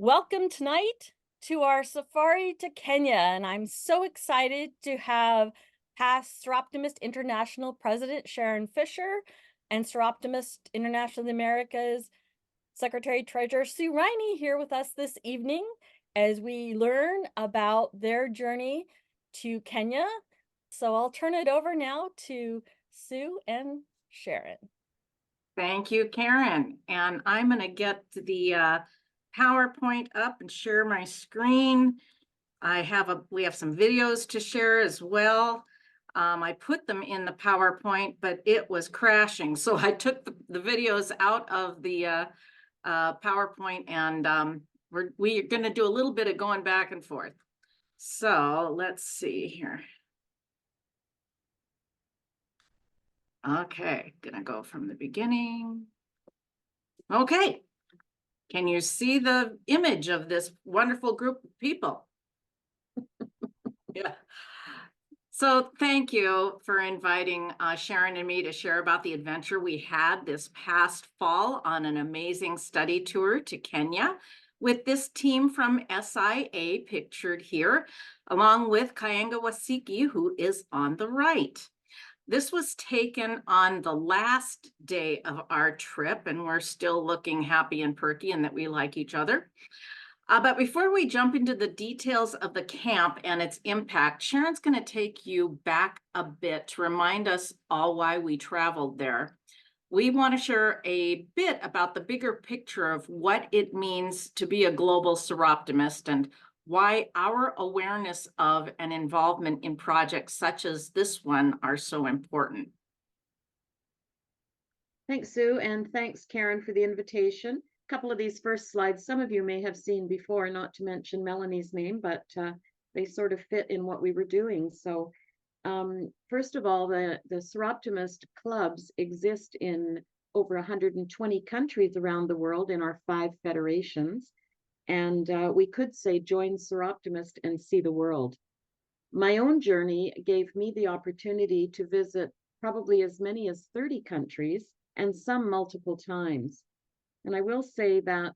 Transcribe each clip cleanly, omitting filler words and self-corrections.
Welcome tonight to our safari to Kenya, and I'm so excited to have past Seroptimist International President Sharon Fisher and Seroptimist International of the Americas Secretary Treasurer Sue Riney here with us this evening as we learn about their journey to Kenya. So I'll turn it over now to Sue and Sharon. Thank you, Karen. And I'm going to get the PowerPoint up and share my screen. We have some videos to share as well. I put them in the PowerPoint, but it was crashing. So I took the videos out of the PowerPoint, and we're going to do a little bit of going back and forth. So let's see here. Okay, gonna go from the beginning. Okay, can you see the image of this wonderful group of people? Yeah. So thank you for inviting Sharon and me to share about the adventure we had this past fall on an amazing study tour to Kenya with this team from SIA pictured here, along with Kayenga Wasiki, who is on the right. This was taken on the last day of our trip, and we're still looking happy and perky and that we like each other. But before we jump into the details of the camp and its impact, Sharon's going to take you back a bit to remind us all why we traveled there. We want to share a bit about the bigger picture of what it means to be a global Seroptimist and why our awareness of and involvement in projects such as this one are so important. Thanks, Sue, and thanks, Karen, for the invitation. A couple of these first slides, some of you may have seen before, not to mention Melanie's name, but they sort of fit in what we were doing. So first of all, the Seroptimist clubs exist in over 120 countries around the world in our 5 federations. And we could say join Seroptimist and see the world. My own journey gave me the opportunity to visit probably as many as 30 countries and some multiple times. And I will say that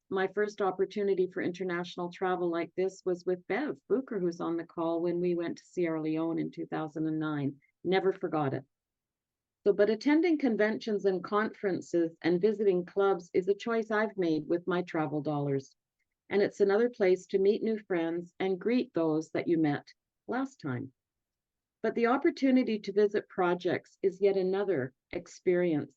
my first opportunity for international travel like this was with Bev Bucher, who's on the call, when we went to Sierra Leone in 2009. Never forgot it. So, but attending conventions and conferences and visiting clubs is a choice I've made with my travel dollars. And it's another place to meet new friends and greet those that you met last time. But the opportunity to visit projects is yet another experience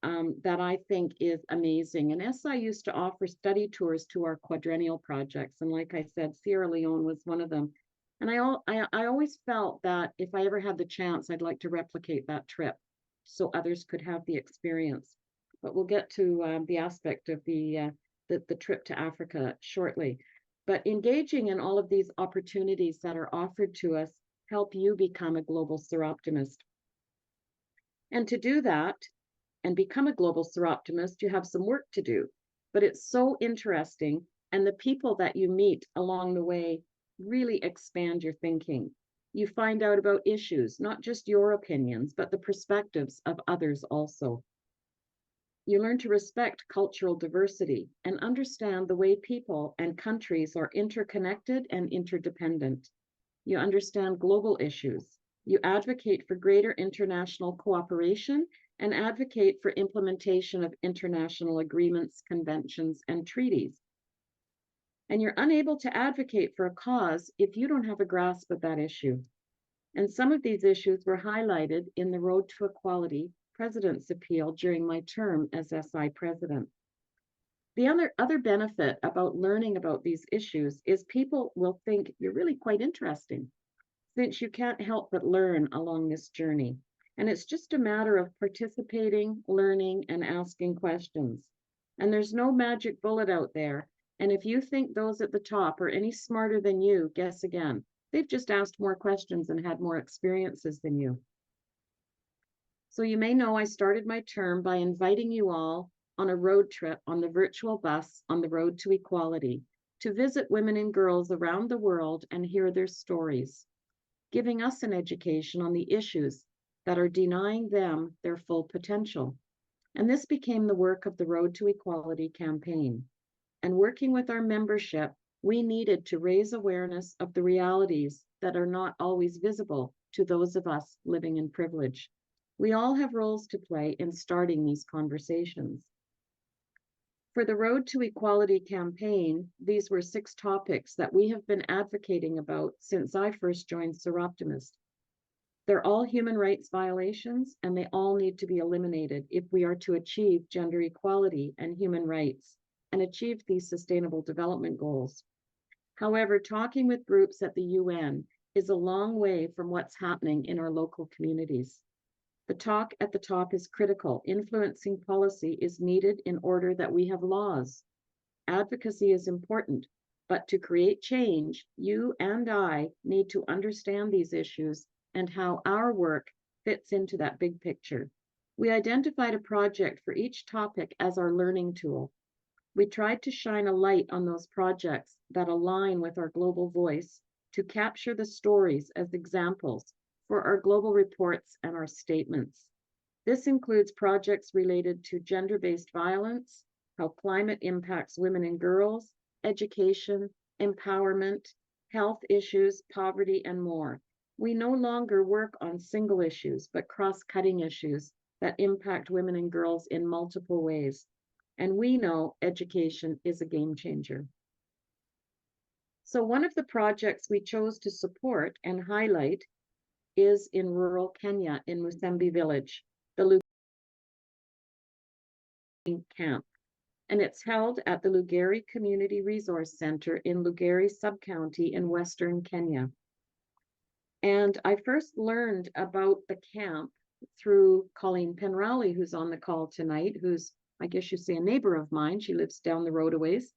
that I think is amazing. And SI used to offer study tours to our quadrennial projects. And like I said, Sierra Leone was one of them. And I always felt that if I ever had the chance, I'd like to replicate that trip so others could have the experience. But we'll get to the aspect of the trip to Africa shortly. But engaging in all of these opportunities that are offered to us help you become a global Seroptimist. And to do that and become a global Seroptimist, you have some work to do. But it's so interesting, and the people that you meet along the way really expand your thinking. You find out about issues, not just your opinions, but the perspectives of others also. You learn to respect cultural diversity and understand the way people and countries are interconnected and interdependent. You understand global issues. You advocate for greater international cooperation and advocate for implementation of international agreements, conventions, and treaties. And you're unable to advocate for a cause if you don't have a grasp of that issue. And some of these issues were highlighted in the Road to Equality President's Appeal during my term as SI president. The other benefit about learning about these issues is people will think you're really quite interesting, since you can't help but learn along this journey. And it's just a matter of participating, learning, and asking questions. And there's no magic bullet out there. And if you think those at the top are any smarter than you, guess again. They've just asked more questions and had more experiences than you. So you may know I started my term by inviting you all on a road trip on the virtual bus on the Road to Equality to visit women and girls around the world and hear their stories, giving us an education on the issues that are denying them their full potential. And this became the work of the Road to Equality campaign. And working with our membership, we needed to raise awareness of the realities that are not always visible to those of us living in privilege. We all have roles to play in starting these conversations. For the Road to Equality campaign, these were 6 topics that we have been advocating about since I first joined Soroptimist. They're all human rights violations, and they all need to be eliminated if we are to achieve gender equality and human rights and achieve these sustainable development goals. However, talking with groups at the UN is a long way from what's happening in our local communities. The talk at the top is critical. Influencing policy is needed in order that we have laws. Advocacy is important, but to create change, you and I need to understand these issues and how our work fits into that big picture. We identified a project for each topic as our learning tool. We tried to shine a light on those projects that align with our global voice to capture the stories as examples for our global reports and our statements. This includes projects related to gender-based violence, how climate impacts women and girls, education, empowerment, health issues, poverty, and more. We no longer work on single issues, but cross-cutting issues that impact women and girls in multiple ways. And we know education is a game changer. So one of the projects we chose to support and highlight is in rural Kenya in Musembi village, the Lugari camp. And it's held at the Lugari Community Resource Center in Lugari Sub-County in Western Kenya. And I first learned about the camp through Colleen Penrowley, who's on the call tonight, who's, I guess you say, a neighbor of mine. She lives down the road a ways.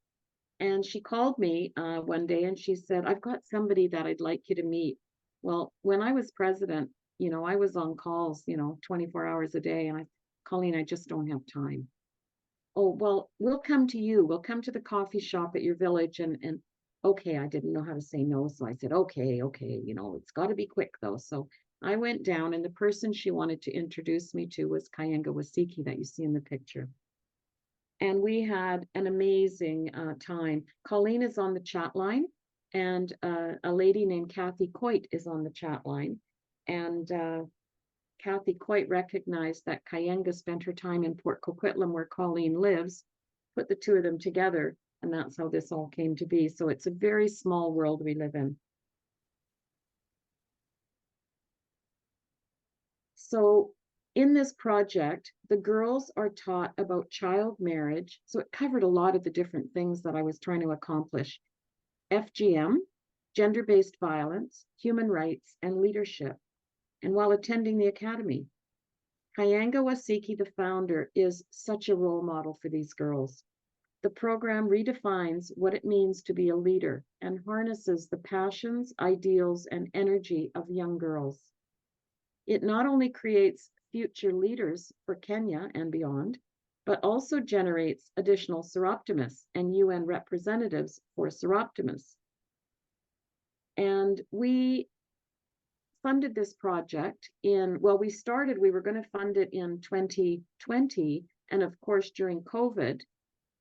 And she called me one day and she said, I've got somebody that I'd like you to meet. Well, when I was president, I was on calls, 24 hours a day. And Colleen, I just don't have time. Oh, well, we'll come to you. We'll come to the coffee shop at your village. And okay, I didn't know how to say no. So I said, okay, it's got to be quick though. So I went down and the person she wanted to introduce me to was Kayenga Wasiki that you see in the picture. And we had an amazing time. Colleen is on the chat line, and a lady named Kathy Coit is on the chat line. And Kathy Coit recognized that Kayenga spent her time in Port Coquitlam, where Colleen lives, put the two of them together, and that's how this all came to be. So it's a very small world we live in. So in this project, the girls are taught about child marriage. So it covered a lot of the different things that I was trying to accomplish. FGM, gender-based violence, human rights, and leadership. And while attending the academy, Kayenga Wasiki, the founder, is such a role model for these girls. The program redefines what it means to be a leader and harnesses the passions, ideals, and energy of young girls. It not only creates future leaders for Kenya and beyond, but also generates additional Soroptimists and UN representatives for Soroptimists. And we funded this project we were going to fund it in 2020. And of course, during COVID,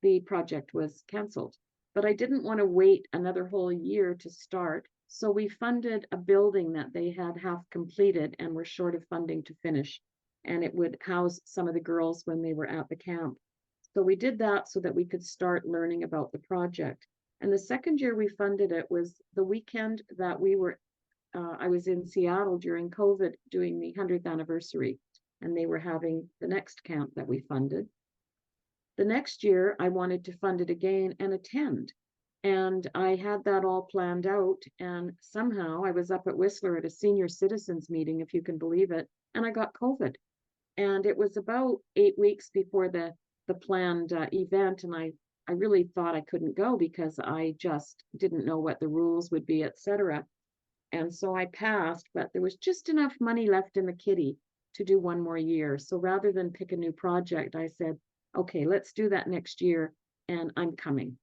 the project was canceled. But I didn't want to wait another whole year to start. So we funded a building that they had half completed and were short of funding to finish. And it would house some of the girls when they were at the camp. So we did that so that we could start learning about the project. And the second year we funded it was the weekend that I was in Seattle during COVID doing the 100th anniversary, and they were having the next camp that we funded. The next year, I wanted to fund it again and attend. And I had that all planned out. And somehow I was up at Whistler at a senior citizens meeting, if you can believe it, and I got COVID. And it was about 8 weeks before the planned event. And I really thought I couldn't go because I just didn't know what the rules would be, etc. And so I passed, but there was just enough money left in the kitty to do one more year. So rather than pick a new project, I said, okay, let's do that next year, and I'm coming.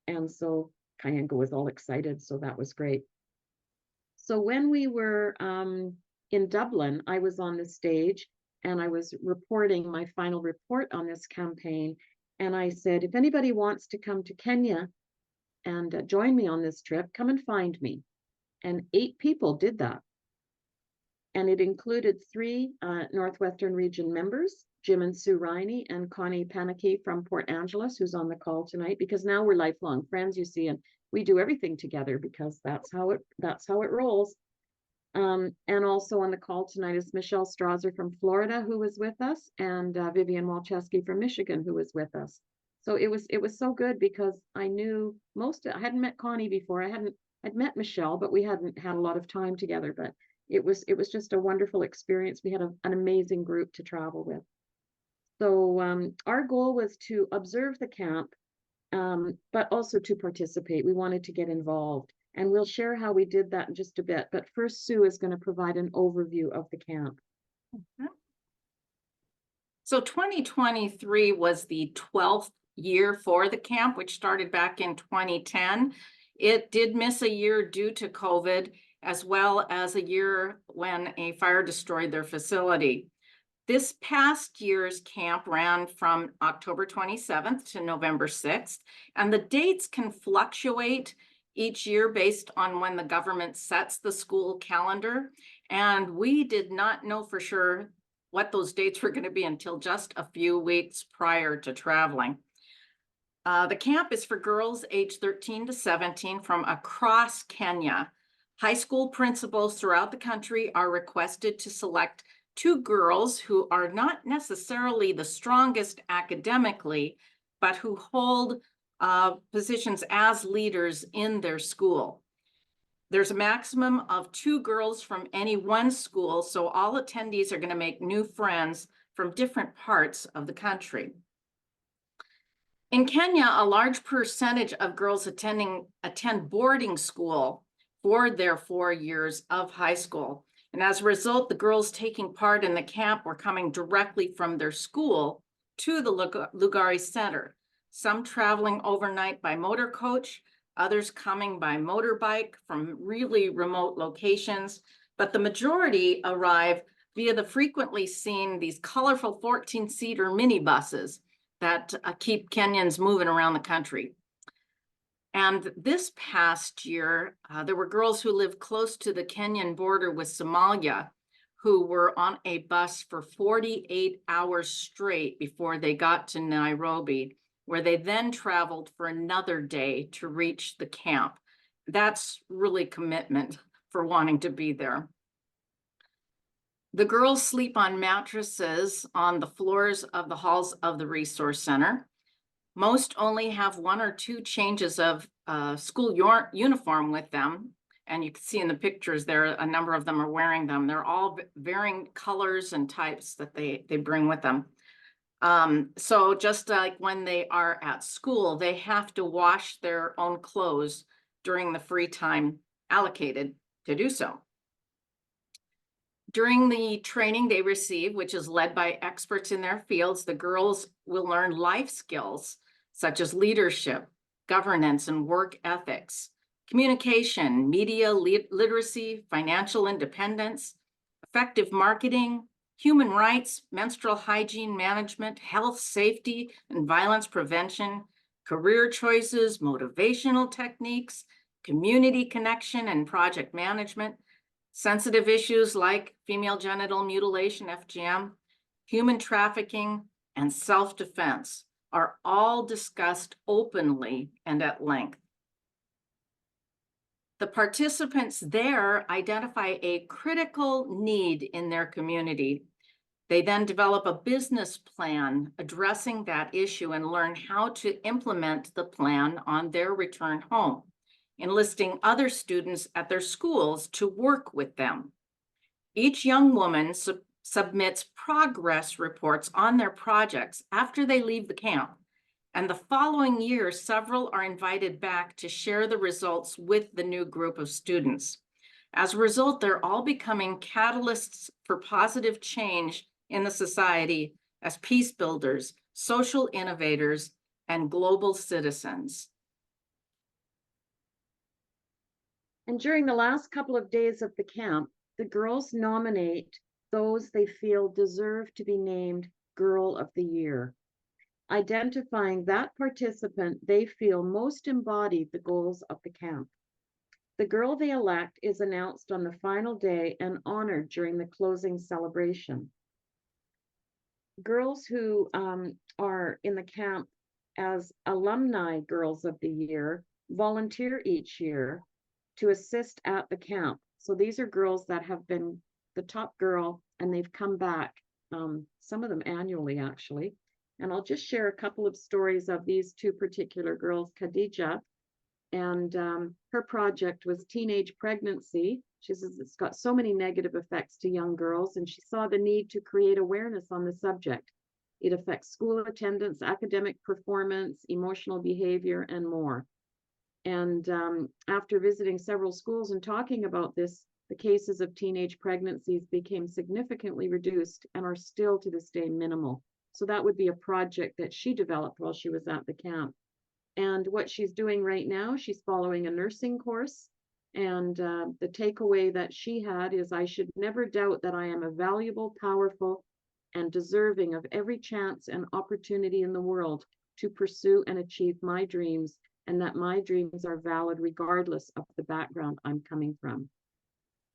And so Kayenga was all excited, so that was great. So when we were in Dublin, I was on the stage and I was reporting my final report on this campaign. And I said, if anybody wants to come to Kenya and join me on this trip, come and find me. And 8 people did that. And it included 3 Northwestern Region members, Jim and Sue Riney and Connie Panicky from Port Angeles, who's on the call tonight, because now we're lifelong friends, you see, and we do everything together because that's how it rolls. And also on the call tonight is Michelle Strasser from Florida, who was with us, and Vivian Walczewski from Michigan, who was with us. So it was so good because I knew I hadn't met Connie before. I'd met Michelle, but we hadn't had a lot of time together. But it was just a wonderful experience. We had an amazing group to travel with. So our goal was to observe the camp, but also to participate. We wanted to get involved. And we'll share how we did that in just a bit. But first, Sue is going to provide an overview of the camp. So 2023 was the 12th year for the camp, which started back in 2010. It did miss a year due to COVID, as well as a year when a fire destroyed their facility. This past year's camp ran from October 27th to November 6th, and the dates can fluctuate each year based on when the government sets the school calendar. And we did not know for sure what those dates were going to be until just a few weeks prior to traveling. The camp is for girls aged 13 to 17 from across Kenya. High school principals throughout the country are requested to select 2 girls who are not necessarily the strongest academically, but who hold positions as leaders in their school. There's a maximum of 2 girls from any one school, so all attendees are going to make new friends from different parts of the country. In Kenya, a large percentage of girls attend boarding school for their 4 years of high school. And as a result, the girls taking part in the camp were coming directly from their school to the Lugari Center. Some traveling overnight by motor coach, others coming by motorbike from really remote locations, but the majority arrive via the frequently seen these colorful 14-seater minibuses that keep Kenyans moving around the country. And this past year, there were girls who lived close to the Kenyan border with Somalia who were on a bus for 48 hours straight before they got to Nairobi, where they then traveled for another day to reach the camp. That's really commitment for wanting to be there. The girls sleep on mattresses on the floors of the halls of the Resource Center. Most only have 1 or 2 changes of school uniform with them. And you can see in the pictures there, a number of them are wearing them. They're all varying colors and types that they bring with them. So just like when they are at school, they have to wash their own clothes during the free time allocated to do so. During the training they receive, which is led by experts in their fields, the girls will learn life skills such as leadership, governance, and work ethics, communication, media literacy, financial independence, effective marketing, human rights, menstrual hygiene management, health, safety, and violence prevention, career choices, motivational techniques, community connection and project management, sensitive issues like female genital mutilation, FGM, human trafficking, and self-defense are all discussed openly and at length. The participants there identify a critical need in their community. They then develop a business plan addressing that issue and learn how to implement the plan on their return home, enlisting other students at their schools to work with them. Each young woman submits progress reports on their projects after they leave the camp. And the following year, several are invited back to share the results with the new group of students. As a result, they're all becoming catalysts for positive change in the society as peace builders, social innovators, and global citizens. And during the last couple of days of the camp, the girls nominate those they feel deserve to be named Girl of the Year. identifying that participant they feel most embodied the goals of the camp. The girl they elect is announced on the final day and honored during the closing celebration. Girls who are in the camp as alumni girls of the year volunteer each year to assist at the camp. So these are girls that have been the top girl and they've come back, some of them annually actually. And I'll just share a couple of stories of these two particular girls. Khadija, and her project was teenage pregnancy. She says it's got so many negative effects to young girls, and she saw the need to create awareness on the subject. It affects school attendance, academic performance, emotional behavior, and more. And after visiting several schools and talking about this, the cases of teenage pregnancies became significantly reduced and are still to this day minimal. So that would be a project that she developed while she was at the camp. And what she's doing right now, she's following a nursing course. And the takeaway that she had is, I should never doubt that I am a valuable, powerful, and deserving of every chance and opportunity in the world to pursue and achieve my dreams, and that my dreams are valid regardless of the background I'm coming from.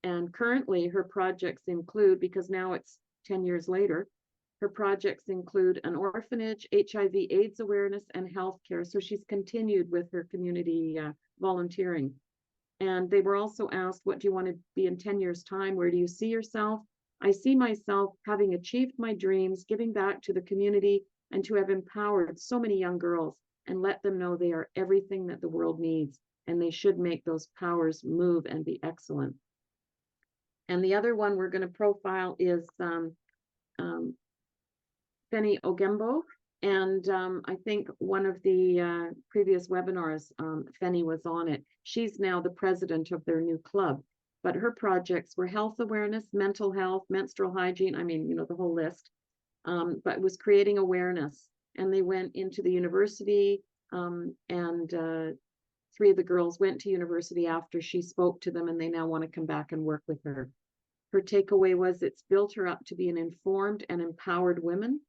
And currently her projects include, because now it's 10 years later, her projects include an orphanage, HIV/AIDS awareness, and healthcare. So she's continued with her community volunteering. And they were also asked, what do you want to be in 10 years' time? Where do you see yourself? I see myself having achieved my dreams, giving back to the community, and to have empowered so many young girls and let them know they are everything that the world needs, and they should make those powers move and be excellent. And the other one we're going to profile is Feni Ogembo. And I think one of the previous webinars, Feni was on it. She's now the president of their new club, but her projects were health awareness, mental health, menstrual hygiene, I mean, you know, the whole list, but was creating awareness. And they went into the university, and 3 of the girls went to university after she spoke to them, and they now want to come back and work with her. Her takeaway was it's built her up to be an informed and empowered woman.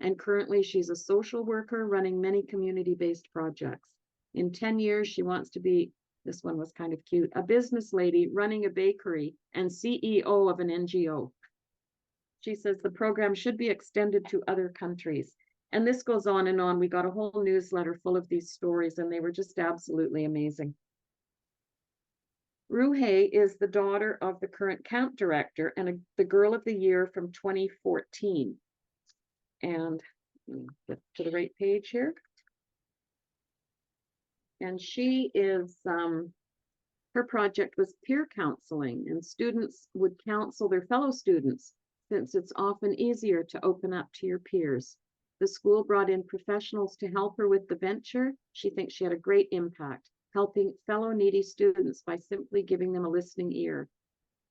And currently she's a social worker running many community-based projects. In 10 years, she wants to be, this one was kind of cute, a business lady running a bakery and CEO of an NGO. She says the program should be extended to other countries. And this goes on and on. We got a whole newsletter full of these stories, and they were just absolutely amazing. Ruhe is the daughter of the current camp director and the girl of the year from 2014. And get to the right page here. And she is, her project was peer counseling, and students would counsel their fellow students, since it's often easier to open up to your peers. The school brought in professionals to help her with the venture. She thinks she had a great impact, helping fellow needy students by simply giving them a listening ear.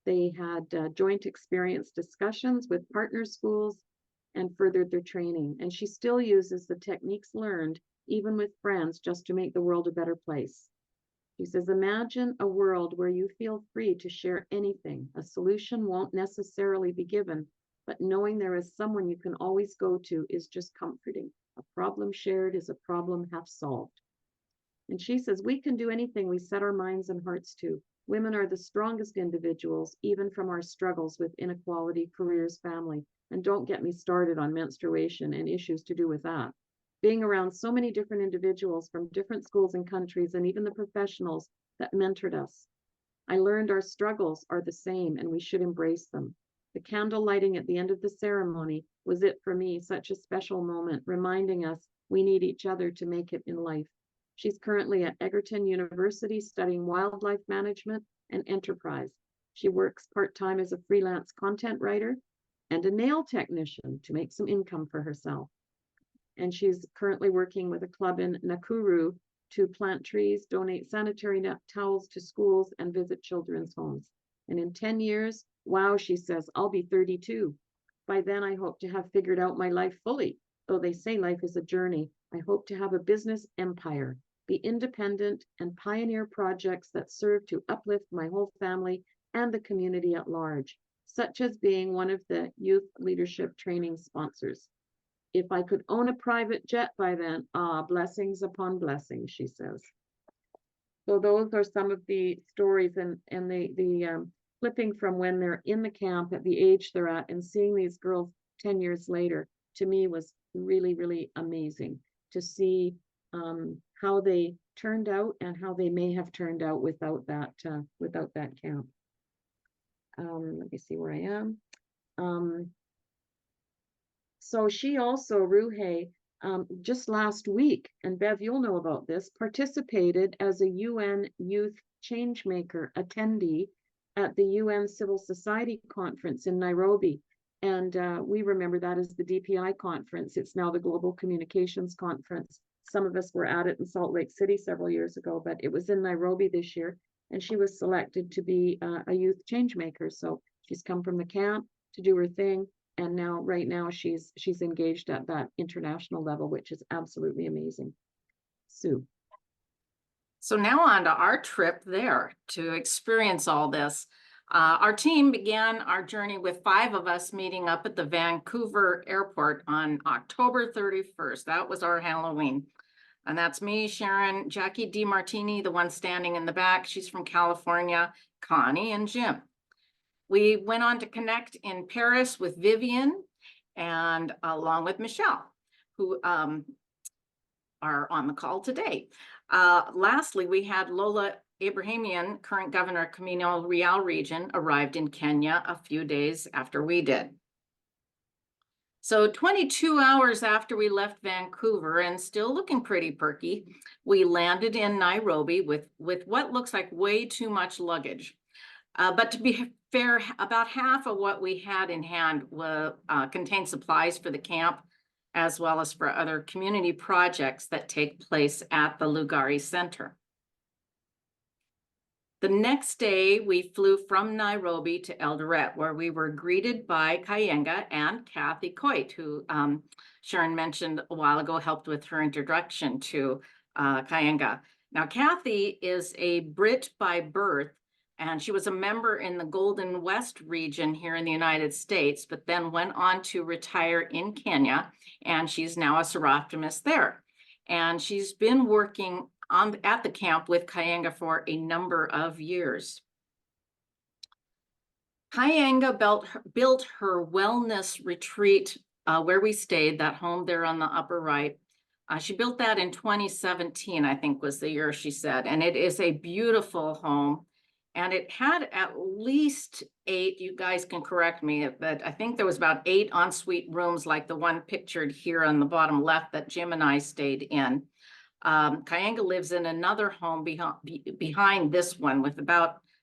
They had joint experience discussions with partner schools and furthered their training. And she still uses the techniques learned, even with friends, just to make the world a better place. She says, imagine a world where you feel free to share anything. A solution won't necessarily be given, but knowing there is someone you can always go to is just comforting. A problem shared is a problem half solved. And she says, we can do anything we set our minds and hearts to. Women are the strongest individuals, even from our struggles with inequality, careers, family. And don't get me started on menstruation and issues to do with that. Being around so many different individuals from different schools and countries, and even the professionals that mentored us, I learned our struggles are the same and we should embrace them. The candle lighting at the end of the ceremony was it for me, such a special moment, reminding us we need each other to make it in life. She's currently at Egerton University studying wildlife management and enterprise. She works part-time as a freelance content writer and a nail technician to make some income for herself. And she's currently working with a club in Nakuru to plant trees, donate sanitary towels to schools, and visit children's homes. And in 10 years, wow, she says, I'll be 32. By then, I hope to have figured out my life fully. Though they say life is a journey, I hope to have a business empire, be independent, and pioneer projects that serve to uplift my whole family and the community at large, such as being one of the youth leadership training sponsors. if I could own a private jet by then, blessings upon blessings, she says. So those are some of the stories and the flipping from when they're in the camp at the age they're at and seeing these girls 10 years later, to me was really, really amazing to see how they turned out and how they may have turned out without that camp. Let me see where I am. So she also, Ruhe, just last week, and Bev, you'll know about this, participated as a UN Youth Changemaker attendee at the UN Civil Society Conference in Nairobi. And we remember that as the DPI conference. It's now the Global Communications Conference. Some of us were at it in Salt Lake City several years ago, but it was in Nairobi this year. And she was selected to be a youth changemaker. So she's come from the camp to do her thing. And now, right now, she's engaged at that international level, which is absolutely amazing. Sue. So now on to our trip there to experience all this. Our team began our journey with 5 of us meeting up at the Vancouver airport on October 31st. That was our Halloween. And that's me, Sharon, Jackie DeMartini, the one standing in the back. She's from California, Connie, and Jim. We went on to connect in Paris with Vivian and along with Michelle, who are on the call today. Lastly, we had Lola Abrahamian, current governor of Camino Real region, arrived in Kenya a few days after we did. So 22 hours after we left Vancouver and still looking pretty perky, we landed in Nairobi with what looks like way too much luggage. But to be fair, about half of what we had in hand contained supplies for the camp, as well as for other community projects that take place at the Lugari Center. The next day, we flew from Nairobi to Eldoret, where we were greeted by Kayenga and Kathy Coit, who Sharon mentioned a while ago, helped with her introduction to Kayenga. Now, Kathy is a Brit by birth, and she was a member in the Golden West region here in the United States, but then went on to retire in Kenya, and she's now a Seroptimist there. And she's been working at the camp with Kayenga for a number of years. Kayenga built her wellness retreat where we stayed, that home there on the upper right. She built that in 2017, I think was the year she said, and it is a beautiful home. And it had at least 8, you guys can correct me, but I think there was about 8 ensuite rooms like the one pictured here on the bottom left that Jim and I stayed in. Kayenga lives in another home behind this one with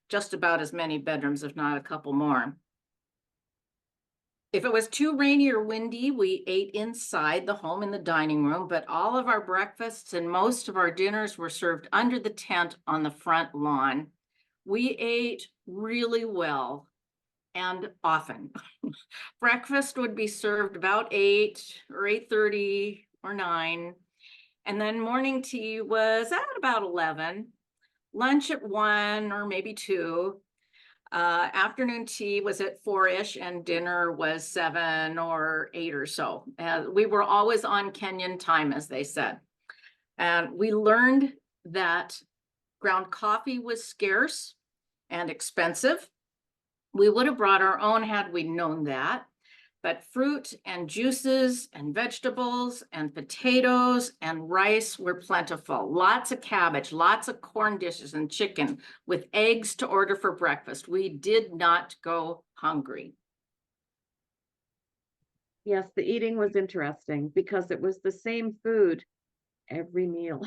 just about as many bedrooms, if not a couple more. If it was too rainy or windy, we ate inside the home in the dining room, but all of our breakfasts and most of our dinners were served under the tent on the front lawn. We ate really well and often. Breakfast would be served about 8 or 8:30 or 9. And then morning tea was at about 11. Lunch at 1 or maybe 2. Afternoon tea was at 4-ish and dinner was 7 or 8 or so. We were always on Kenyan time, as they said. And we learned that ground coffee was scarce and expensive. We would have brought our own had we known that, but fruit and juices and vegetables and potatoes and rice were plentiful. Lots of cabbage, lots of corn dishes and chicken with eggs to order for breakfast. We did not go hungry. Yes, the eating was interesting because it was the same food every meal.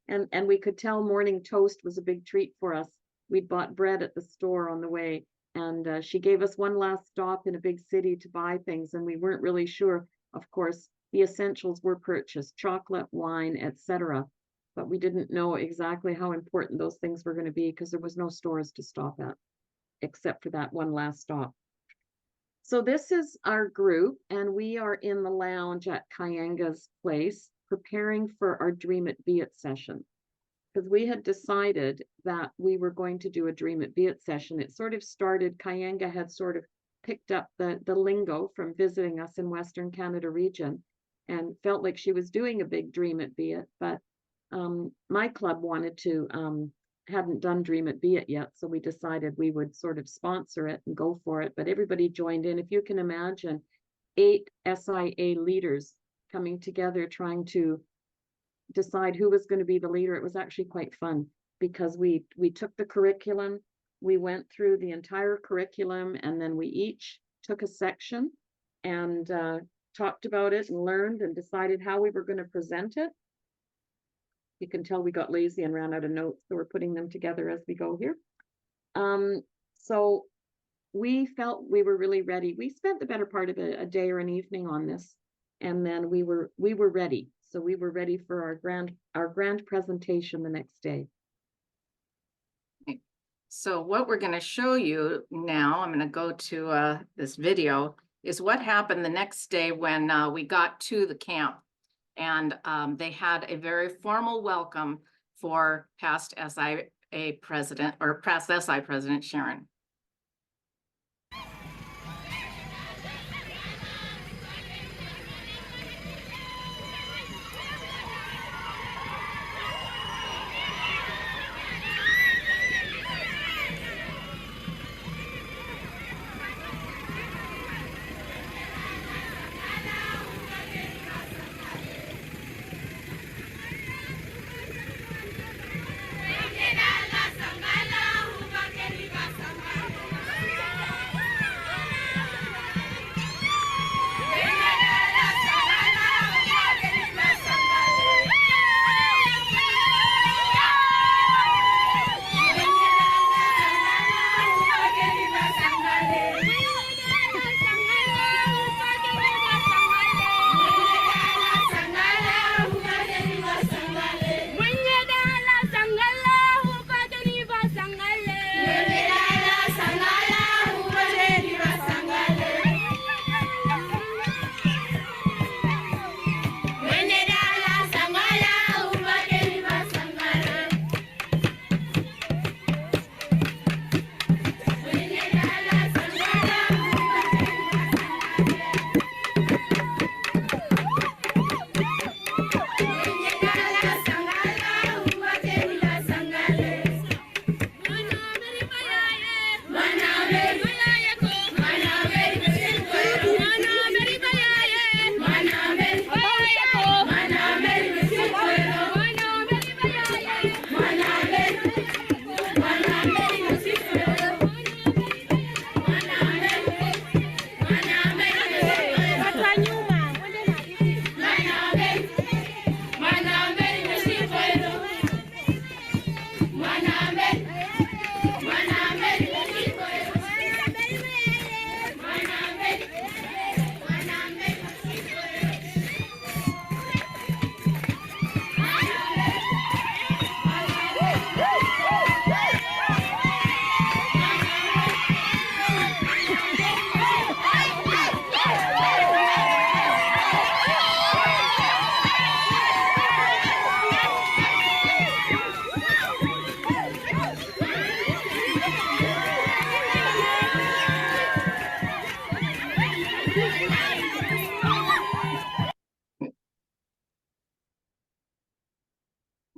And we could tell morning toast was a big treat for us. We'd bought bread at the store on the way, and she gave us one last stop in a big city to buy things, and we weren't really sure. Of course, the essentials were purchased, chocolate, wine, etc. But we didn't know exactly how important those things were going to be because there was no stores to stop at, except for that one last stop. So this is our group, and we are in the lounge at Kayenga's place, preparing for our Dream It Be It session. Because we had decided that we were going to do a Dream It Be It session. It sort of started, Kayenga had sort of picked up the lingo from visiting us in Western Canada region and felt like she was doing a big Dream It Be It, but my club wanted to, hadn't done Dream It Be It yet, so we decided we would sort of sponsor it and go for it, but everybody joined in. If you can imagine 8 SIA leaders coming together trying to decide who was going to be the leader, it was actually quite fun because we took the curriculum, we went through the entire curriculum, and then we each took a section and talked about it and learned and decided how we were going to present it. You can tell we got lazy and ran out of notes, so we're putting them together as we go here. So we felt we were really ready. We spent the better part of a day or an evening on this, and then we were ready. So we were ready for our grand presentation the next day. So what we're going to show you now, I'm going to go to this video, is what happened the next day when we got to the camp. And they had a very formal welcome for past SIA president, or past SI president Sharon.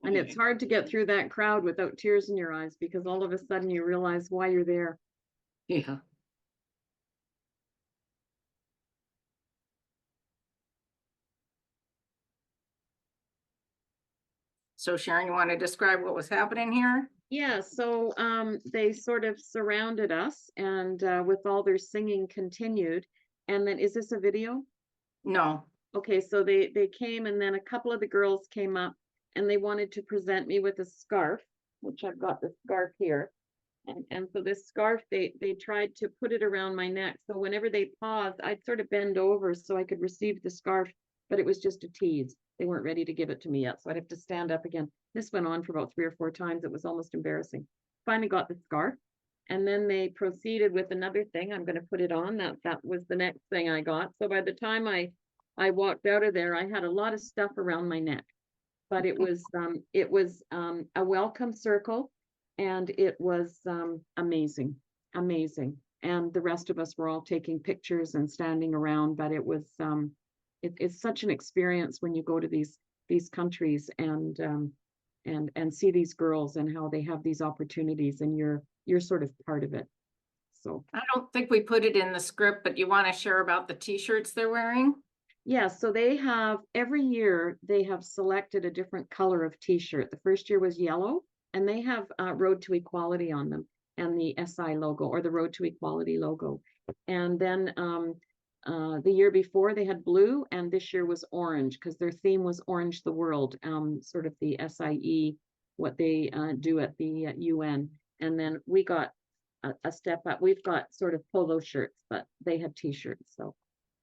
And it's hard to get through that crowd without tears in your eyes because all of a sudden you realize why you're there. Yeah. So Sharon, you want to describe what was happening here? Yeah, so they sort of surrounded us and with all their singing continued. And then, is this a video? No. Okay, so they came, and then a couple of the girls came up and they wanted to present me with a scarf, which I've got the scarf here. And so this scarf, they tried to put it around my neck. So whenever they paused, I'd sort of bend over so I could receive the scarf, but it was just a tease. They weren't ready to give it to me yet, so I'd have to stand up again. This went on for about 3 or 4 times. It was almost embarrassing. Finally got the scarf, and then they proceeded with another thing. I'm going to put it on. That was the next thing I got. So by the time I walked out of there, I had a lot of stuff around my neck, but it was a welcome circle, and it was amazing. and the rest of us were all taking pictures and standing around. But it was it's such an experience when you go to these countries and see these girls and how they have these opportunities, and you're sort of part of it. So I don't think we put it in the script, but you want to share about the t-shirts they're wearing? yeah, so they have every year they have selected a different color of t-shirt. The first year was yellow, and they have Road to Equality on them and the SI logo, or the Road to Equality logo. And then the year before they had blue, and this year was orange because their theme was Orange the World, sort of the SIE, what they do at the UN. And then we got a step up. We've got sort of polo shirts, but they had t-shirts. So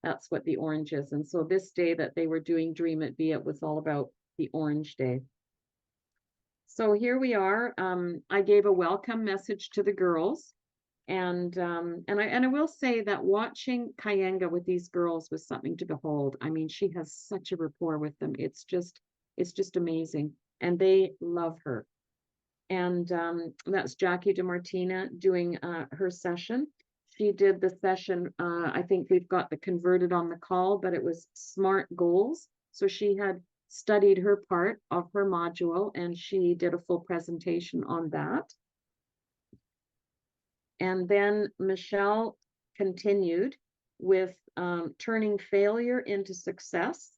that's what the orange is. And so this day that they were doing Dream It Be It was all about the Orange Day. So here we are. I gave a welcome message to the girls. And I will say that watching Kayenga with these girls was something to behold. I mean, she has such a rapport with them. It's just amazing. And they love her. And that's Jackie DeMartina doing her session. She did the session, I think we've got the converted on the call, but it was SMART goals. So she had studied her part of her module, and she did a full presentation on that. And then Michelle continued with turning failure into success.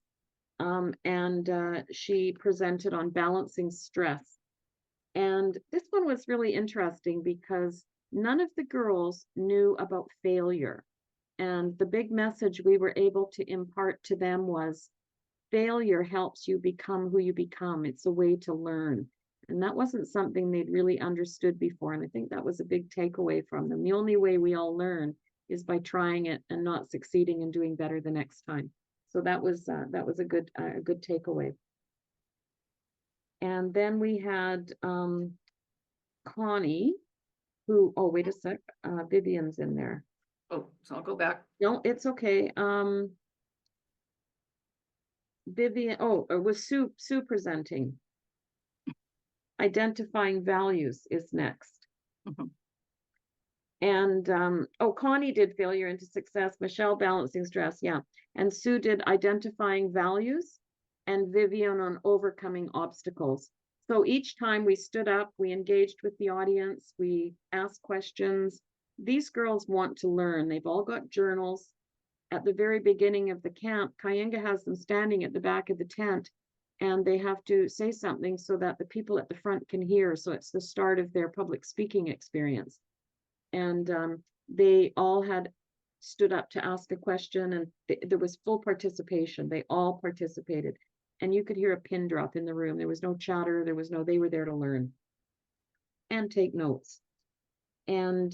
And she presented on balancing stress. And this one was really interesting because none of the girls knew about failure. And the big message we were able to impart to them was failure helps you become who you become. It's a way to learn. And that wasn't something they'd really understood before. And I think that was a big takeaway from them. The only way we all learn is by trying it and not succeeding and doing better the next time. So that was a good takeaway. And then we had Connie, who, oh, wait a sec, Vivian's in there. Oh, so I'll go back. No, it's okay. Vivian, oh, it was Sue presenting. Identifying values is next. Mhm. And oh, Connie did failure into success, Michelle balancing stress, yeah. And Sue did identifying values, and Vivian on overcoming obstacles. So each time we stood up, we engaged with the audience, we asked questions. These girls want to learn. They've all got journals. At the very beginning of the camp, Kayenga has them standing at the back of the tent, and they have to say something so that the people at the front can hear. So it's the start of their public speaking experience. And they all had stood up to ask a question, and there was full participation. They all participated, and you could hear a pin drop in the room. There was no chatter. They were there to learn and take notes. And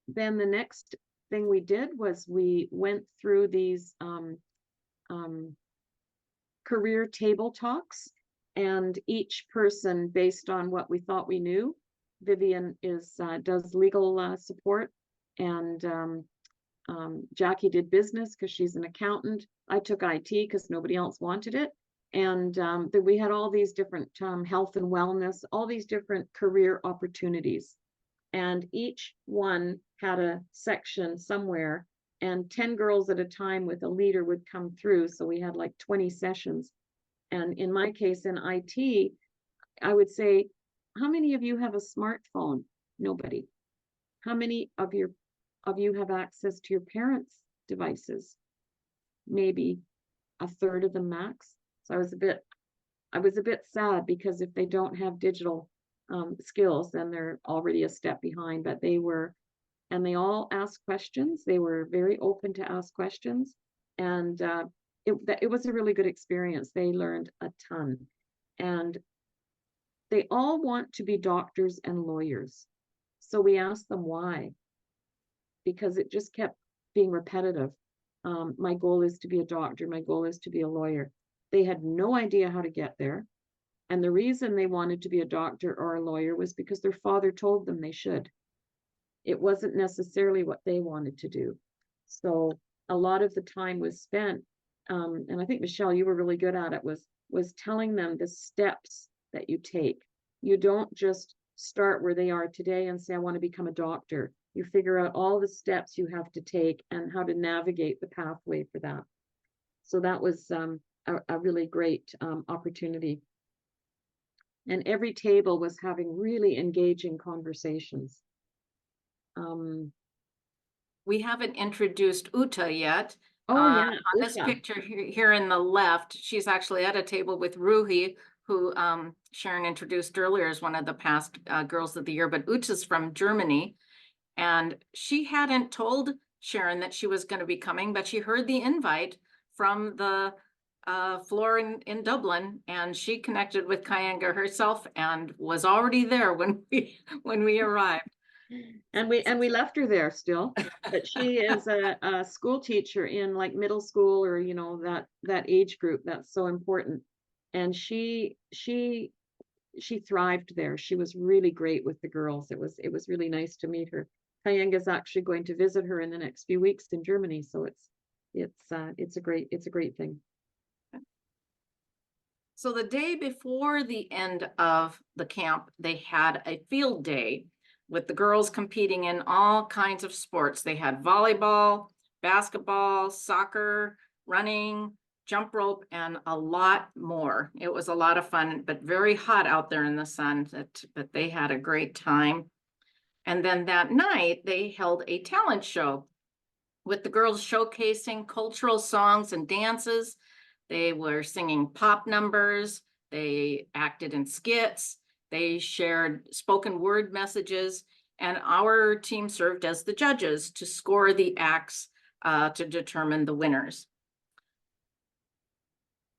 then the next thing we did was we went through these career table talks, and each person, based on what we thought we knew. Vivian does legal support, and Jackie did business because she's an accountant. I took IT because nobody else wanted it. And we had all these different health and wellness, all these different career opportunities. And each one had a section somewhere, and 10 girls at a time with a leader would come through. So we had like 20 sessions. And in my case, in IT, I would say, how many of you have a smartphone? Nobody. How many of you have access to your parents' devices? Maybe a third of them max. So I was a bit sad, because if they don't have digital skills, then they're already a step behind. But they all asked questions. They were very open to ask questions, and it was a really good experience. They learned a ton, and they all want to be doctors and lawyers. So we asked them why, because it just kept being repetitive. My goal is to be a doctor. My goal is to be a lawyer. They had no idea how to get there. And the reason they wanted to be a doctor or a lawyer was because their father told them they should. It wasn't necessarily what they wanted to do. So a lot of the time was spent, and I think, Michelle, you were really good at it, was telling them the steps that you take. You don't just start where they are today and say, I want to become a doctor. You figure out all the steps you have to take and how to navigate the pathway for that. So that was a really great opportunity. And every table was having really engaging conversations. We haven't introduced Uta yet. Oh yeah, On this Uta. picture here in the left, she's actually at a table with Ruhi, who Sharon introduced earlier as one of the past Girls of the Year, but Uta's from Germany. And she hadn't told Sharon that she was going to be coming, but she heard the invite from the floor in Dublin, and she connected with Kayanga herself and was already there when we arrived. And we left her there still, but she is a school teacher in like middle school, or you know, that age group that's so important. And she thrived there. She was really great with the girls. It was really nice to meet her. Kayanga's actually going to visit her in the next few weeks in Germany, so it's a great thing. So the day before the end of the camp, they had a field day with the girls competing in all kinds of sports. They had volleyball, basketball, soccer, running, jump rope, and a lot more. It was a lot of fun, but very hot out there in the sun, but they had a great time. And then that night, they held a talent show with the girls showcasing cultural songs and dances. They were singing pop numbers. They acted in skits. They shared spoken word messages, and our team served as the judges to score the acts to determine the winners.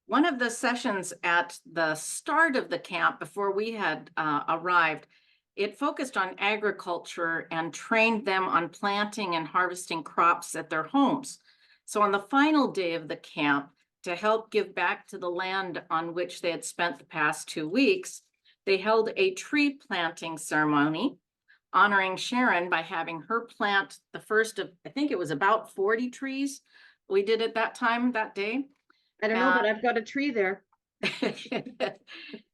One of the sessions at the start of the camp, before we had arrived, it focused on agriculture and trained them on planting and harvesting crops at their homes. So on the final day of the camp, to help give back to the land on which they had spent the past 2 weeks, they held a tree planting ceremony, honoring Sharon by having her plant the first of, I think it was about 40 trees we did at that time that day. I don't know, but I've got a tree there.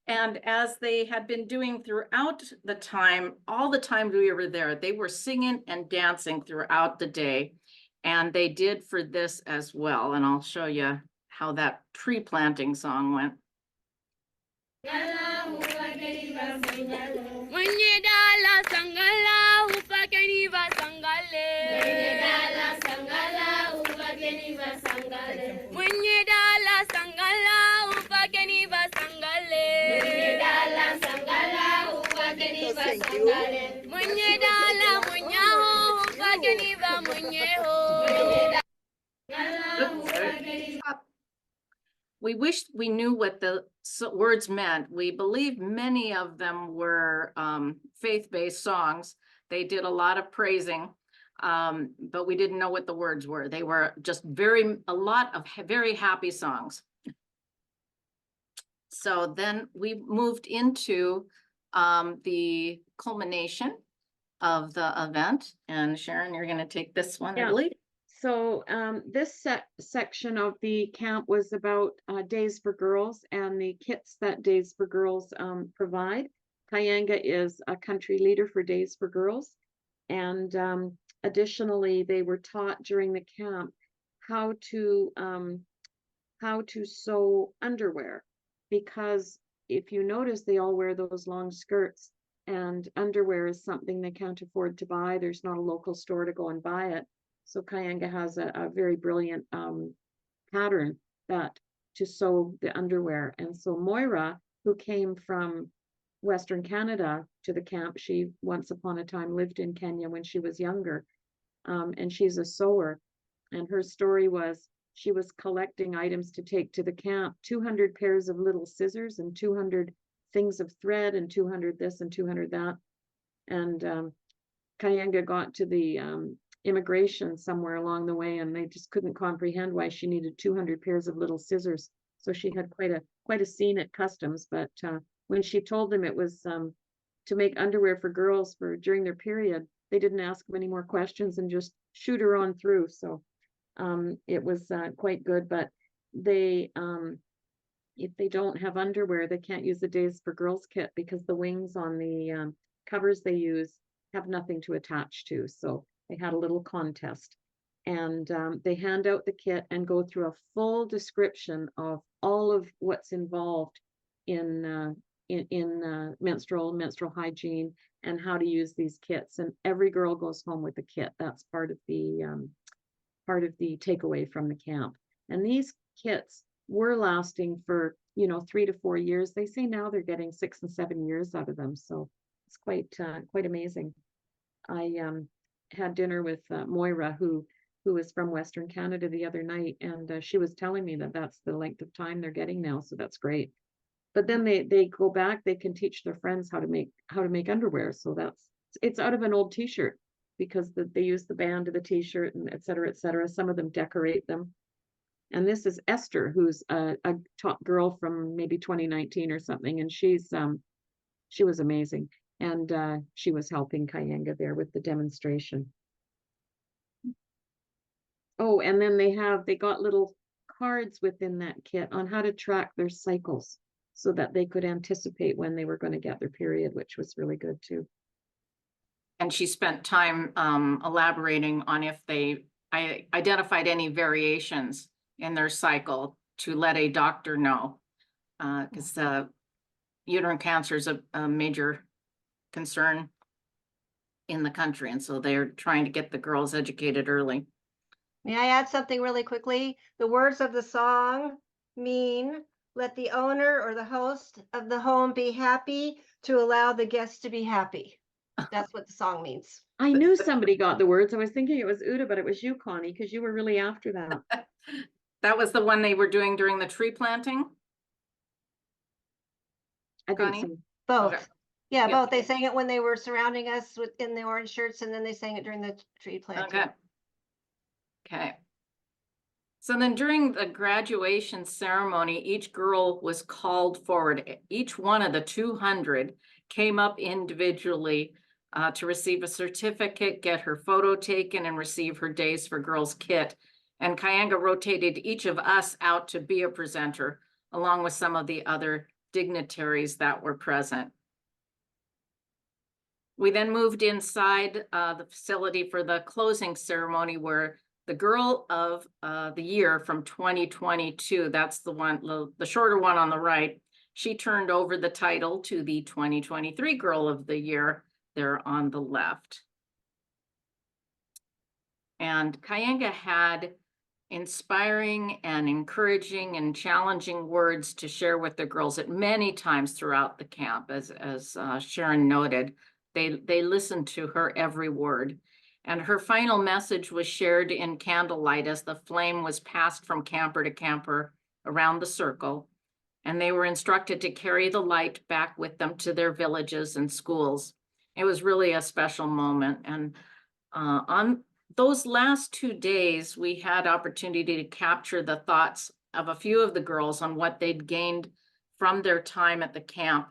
And as they had been doing throughout the time, all the time we were there, they were singing and dancing throughout the day. And they did for this as well. And I'll show you how that tree planting song went. We wish we knew what the words meant. We believe many of them were faith-based songs. They did a lot of praising, but we didn't know what the words were. They were just a lot of very happy songs. So then we moved into the culmination of the event. And Sharon, you're going to take this one, I believe. So this section of the camp was about Days for Girls and the kits that Days for Girls provide. Kayanga is a country leader for Days for Girls. And additionally, they were taught during the camp how to sew underwear, because if you notice, they all wear those long skirts, and underwear is something they can't afford to buy. There's not a local store to go and buy it. So Kayanga has a very brilliant pattern to sew the underwear. And so Moira, who came from Western Canada to the camp, she once upon a time lived in Kenya when she was younger, and she's a sewer. And her story was she was collecting items to take to the camp, 200 pairs of little scissors and 200 things of thread and 200 this and 200 that. And Kayanga got to the immigration somewhere along the way, and they just couldn't comprehend why she needed 200 pairs of little scissors. So she had quite a scene at customs. But when she told them it was to make underwear for girls during their period, they didn't ask many more questions and just shoot her on through. So it was quite good. But they if they don't have underwear, they can't use the Days for Girls kit, because the wings on the covers they use have nothing to attach to. So they had a little contest, and they hand out the kit and go through a full description of all of what's involved in menstrual hygiene and how to use these kits. And every girl goes home with a kit. That's part of the takeaway from the camp. And these kits were lasting for 3 to 4 years. They say now they're getting 6 and 7 years out of them. So it's quite amazing. I had dinner with Moira, who was from Western Canada the other night, and she was telling me that that's the length of time they're getting now. So that's great. But then they go back, they can teach their friends how to make underwear. So it's out of an old t-shirt, because they use the band of the t-shirt and et cetera, et cetera. Some of them decorate them. And this is Esther, who's a top girl from maybe 2019 or something. And she was amazing. And she was helping Kayenga there with the demonstration. Oh, and then they got little cards within that kit on how to track their cycles, so that they could anticipate when they were going to get their period, which was really good too. And she spent time elaborating on if they identified any variations in their cycle to let a doctor know, because uterine cancer is a major concern in the country. And so they're trying to get the girls educated early. May I add something really quickly? The words of the song mean, let the owner or the host of the home be happy to allow the guests to be happy. That's what the song means. I knew somebody got the words. I was thinking it was Uda, but it was you, Connie, because you were really after that. That was the one they were doing during the tree planting? I think Connie? so. Both. Okay. Yeah, Yeah. both. They sang it when they were surrounding us in the orange shirts, and then they sang it during the tree planting. Okay. Okay. So then during the graduation ceremony, each girl was called forward. Each one of the 200 came up individually to receive a certificate, get her photo taken, and receive her Days for Girls kit. And Kayenga rotated each of us out to be a presenter, along with some of the other dignitaries that were present. We then moved inside the facility for the closing ceremony, where the Girl of the Year from 2022, that's the one, the shorter one on the right, she turned over the title to the 2023 Girl of the Year there on the left. And Kayenga had inspiring and encouraging and challenging words to share with the girls at many times throughout the camp. As Sharon noted, they listened to her every word. And her final message was shared in candlelight as the flame was passed from camper to camper around the circle. And they were instructed to carry the light back with them to their villages and schools. It was really a special moment. And on those last 2 days, we had opportunity to capture the thoughts of a few of the girls on what they'd gained from their time at the camp,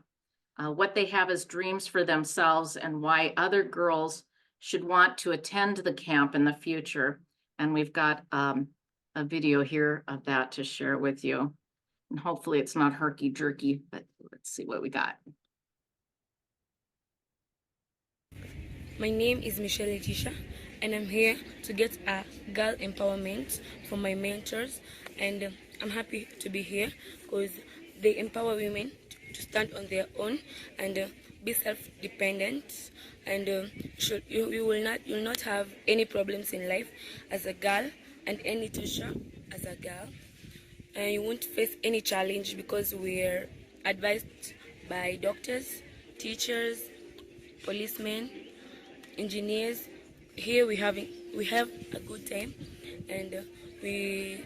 what they have as dreams for themselves, and why other girls should want to attend the camp in the future. And we've got a video here of that to share with you. And hopefully it's not herky-jerky, but let's see what we got. My name is Michelle Letitia, and I'm here to get a girl empowerment from my mentors. And I'm happy to be here because they empower women to stand on their own and be self-dependent, and you will not have any problems in life as a girl, and any teacher as a girl, and you won't face any challenge because we're advised by doctors, teachers, policemen, engineers. Here we have a good time, and we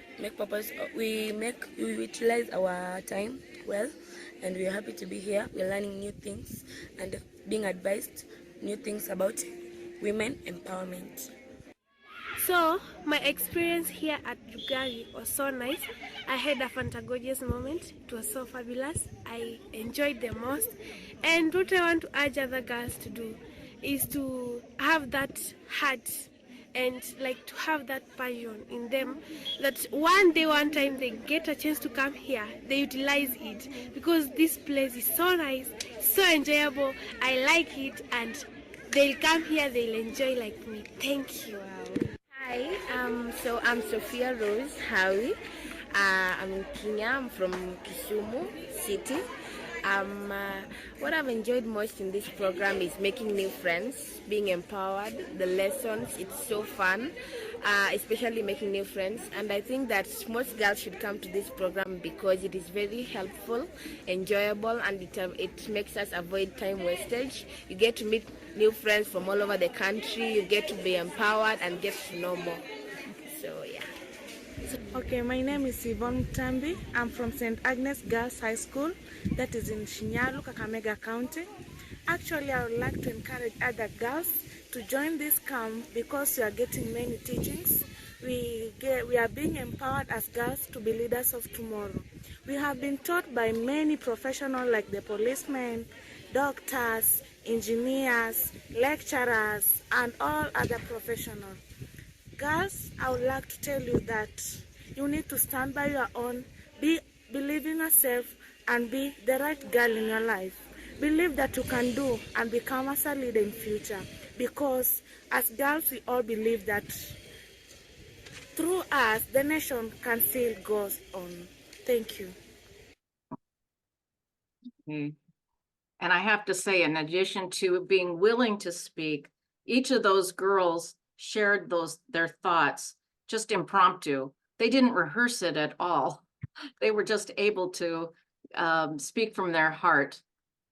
utilize our time well, and we're happy to be here. We're learning new things and being advised new things about women empowerment. So my experience here at Rugari was so nice. I had a fantabulous moment. It was so fabulous. I enjoyed the most. And what I want to urge other girls to do is to have that heart and like to have that passion in them, that one day, one time they get a chance to come here, they utilize it, because this place is so nice, so enjoyable. I like it, and they'll come here, they'll enjoy like me. Thank you. Hi, so I'm Sophia Rose Howie. I'm in Kenya. I'm from Kisumu City. What I've enjoyed most in this program is making new friends, being empowered, the lessons. It's so fun, especially making new friends. And I think that most girls should come to this program because it is very helpful, enjoyable, and it makes us avoid time wastage. You get to meet new friends from all over the country. You get to be empowered and get to know more. So yeah. Okay, my name is Yvonne Tambi. I'm from St. Agnes Girls High School, that is in Shinyalu, Kakamega County. Actually, I would like to encourage other girls to join this camp because we are getting many teachings. We are being empowered as girls to be leaders of tomorrow. We have been taught by many professionals like the policemen, doctors, engineers, lecturers, and all other professionals. Girls, I would like to tell you that you need to stand by your own, believe in yourself, and be the right girl in your life. Believe that you can do and become as a leader in future. Because as girls, we all believe that through us, the nation can still go on. Thank you. And I have to say, in addition to being willing to speak, each of those girls shared their thoughts just impromptu. They didn't rehearse it at all. They were just able to speak from their heart,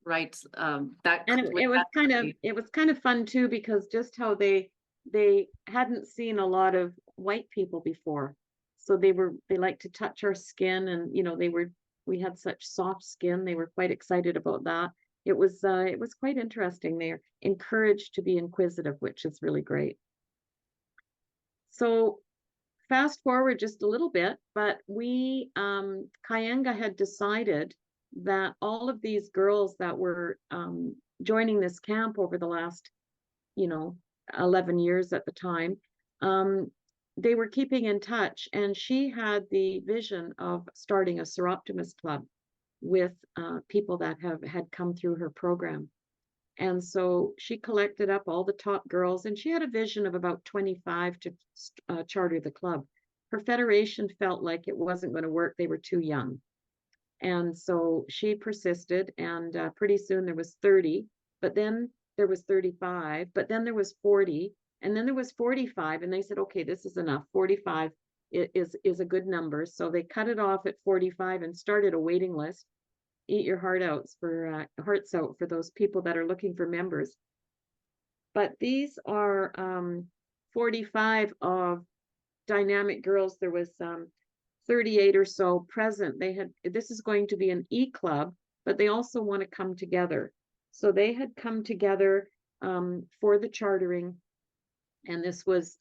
right? And it was kind of fun too, because just how they hadn't seen a lot of white people before. So they like to touch our skin, and we had such soft skin. They were quite excited about that. It was quite interesting. They're encouraged to be inquisitive, which is really great. So fast forward just a little bit, but we Kayanga had decided that all of these girls that were joining this camp over the last 11 years at the time, they were keeping in touch, and she had the vision of starting a Soroptimist Club with people that had come through her program. And so she collected up all the top girls, and she had a vision of about 25 to charter the club. Her federation felt like it wasn't going to work. They were too young. And so she persisted, and pretty soon there was 30, but then there was 35, but then there was 40, and then there was 45, and they said, okay, this is enough. 45 is a good number. So they cut it off at 45 and started a waiting list. Eat your hearts out for those people that are looking for members. But these are 45 of dynamic girls. There was 38 or so present. This is going to be an e-club, but they also want to come together. So they had come together for the chartering, and this was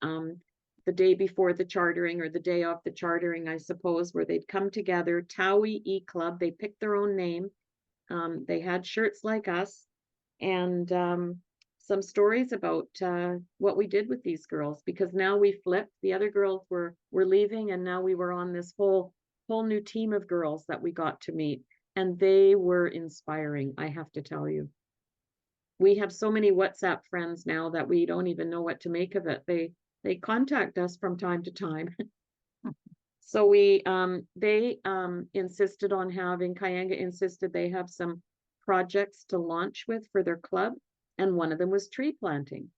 the day before the chartering, or the day of the chartering, I suppose, where they'd come together. Tawi E-Club, they picked their own name. They had shirts like us, and some stories about what we did with these girls, because now we flipped. The other girls were leaving, and now we were on this whole new team of girls that we got to meet, and they were inspiring, I have to tell you. We have so many WhatsApp friends now that we don't even know what to make of it. They contact us from time to time. So they insisted on having, Kayanga insisted they have some projects to launch with for their club, and one of them was tree planting.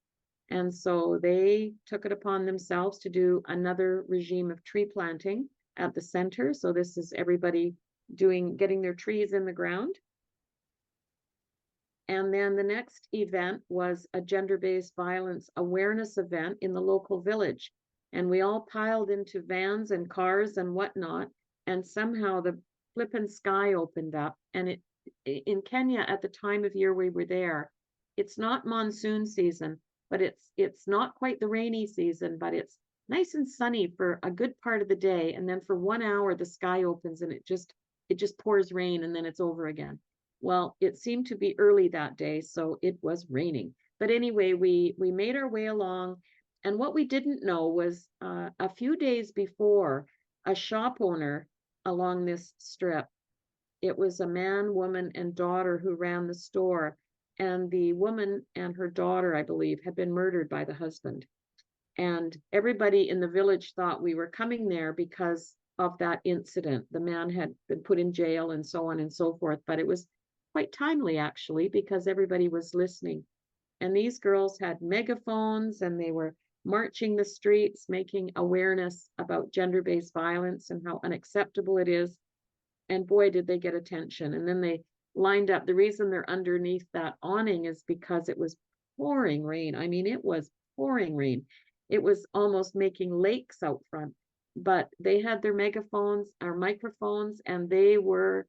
And so they took it upon themselves to do another regime of tree planting at the center. So this is everybody getting their trees in the ground. And then the next event was a gender-based violence awareness event in the local village. And we all piled into vans and cars and whatnot. And somehow the flippin' sky opened up. And in Kenya at the time of year we were there, it's not monsoon season, but it's not quite the rainy season, but it's nice and sunny for a good part of the day. And then for 1 hour, the sky opens and it just pours rain, and then it's over again. Well, it seemed to be early that day, so it was raining. But anyway, we made our way along. And what we didn't know was a few days before, a shop owner along this strip, it was a man, woman, and daughter who ran the store. and the woman and her daughter, I believe, had been murdered by the husband. And everybody in the village thought we were coming there because of that incident. The man had been put in jail and so on and so forth, but it was quite timely actually because everybody was listening. And these girls had megaphones and they were marching the streets, making awareness about gender-based violence and how unacceptable it is. And boy, did they get attention. And then they lined up. The reason they're underneath that awning is because it was pouring rain. I mean, it was pouring rain. It was almost making lakes out front, but they had their megaphones or microphones, and they were,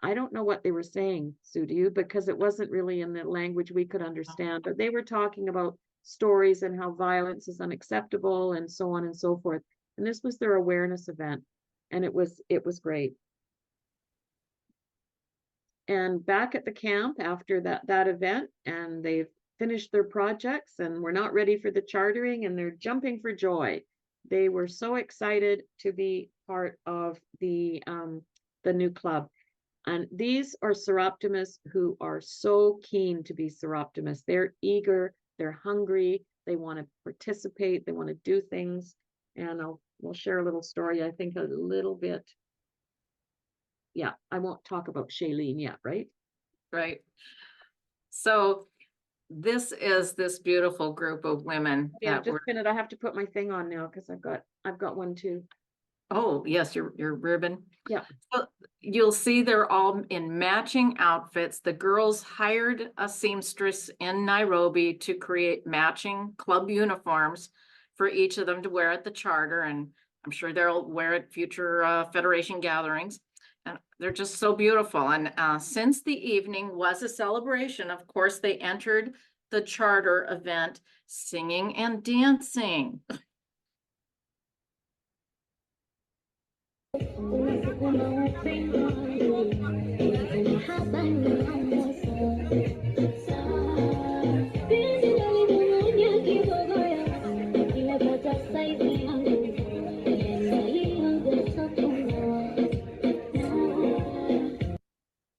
I don't know what they were saying, Sue, do you? Because it wasn't really in the language we could understand, but they were talking about stories and how violence is unacceptable and so on and so forth. And this was their awareness event, and it was great. And back at the camp after that event, and they've finished their projects and we're not ready for the chartering, and they're jumping for joy. They were so excited to be part of the new club. And these are Soroptimists who are so keen to be Soroptimists. They're eager, they're hungry, they want to participate, they want to do things. And we'll share a little story, I think a little bit. Yeah, I won't talk about Shailene yet, right? Right. So this is this beautiful group of women Yeah, that just were, a minute, I have to put my thing on now because I've got one too. oh, yes, your ribbon. Yeah. So you'll see they're all in matching outfits. The girls hired a seamstress in Nairobi to create matching club uniforms for each of them to wear at the charter, and I'm sure they'll wear at future Federation gatherings. And they're just so beautiful. And since the evening was a celebration, of course, they entered the charter event singing and dancing.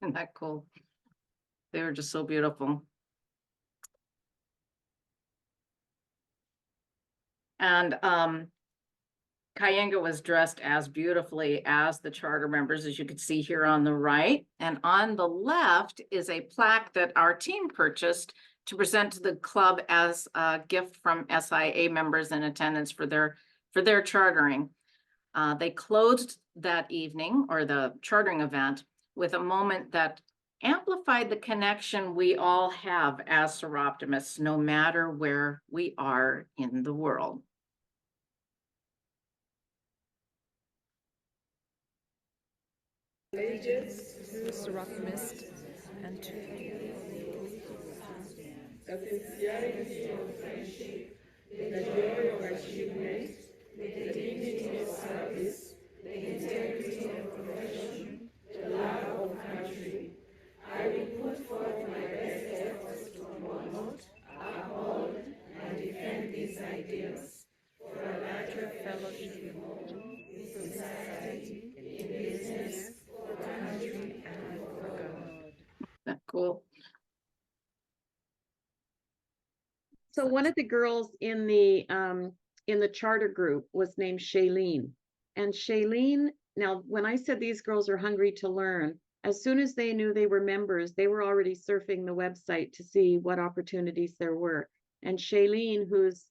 Isn't that cool? They were just so beautiful. And Kayenga was dressed as beautifully as the charter members, as you can see here on the right. And on the left is a plaque that our team purchased to present to the club as a gift from SIA members in attendance for their chartering. They closed that evening, or the chartering event, with a moment that amplified the connection we all have as Soroptimists, no matter where we are in the world. Allegiance to the Soroptimist and to the sincerity of friendship, the joy of achievement, the dignity of service, the integrity of profession, the love of country. I will put forth my best efforts to promote, uphold, and defend these ideals for a larger fellowship in society, in business, for country, and for God. That's cool. So one of the girls in the charter group was named Shailene. And Shailene, now when I said these girls are hungry to learn, as soon as they knew they were members, they were already surfing the website to see what opportunities there were. And Shailene, who's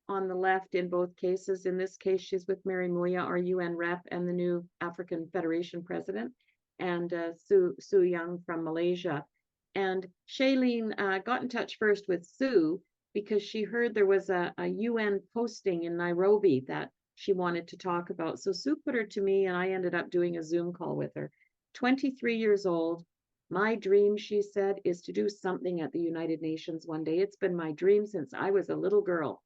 on the left in both cases, in this case, she's with Mary Muya, our UN rep, and the new African Federation president, and Sue Young from Malaysia. And Shailene got in touch first with Sue because she heard there was a UN posting in Nairobi that she wanted to talk about. So Sue put her to me, and I ended up doing a Zoom call with her. 23 years old. My dream, she said, is to do something at the United Nations one day. It's been my dream since I was a little girl.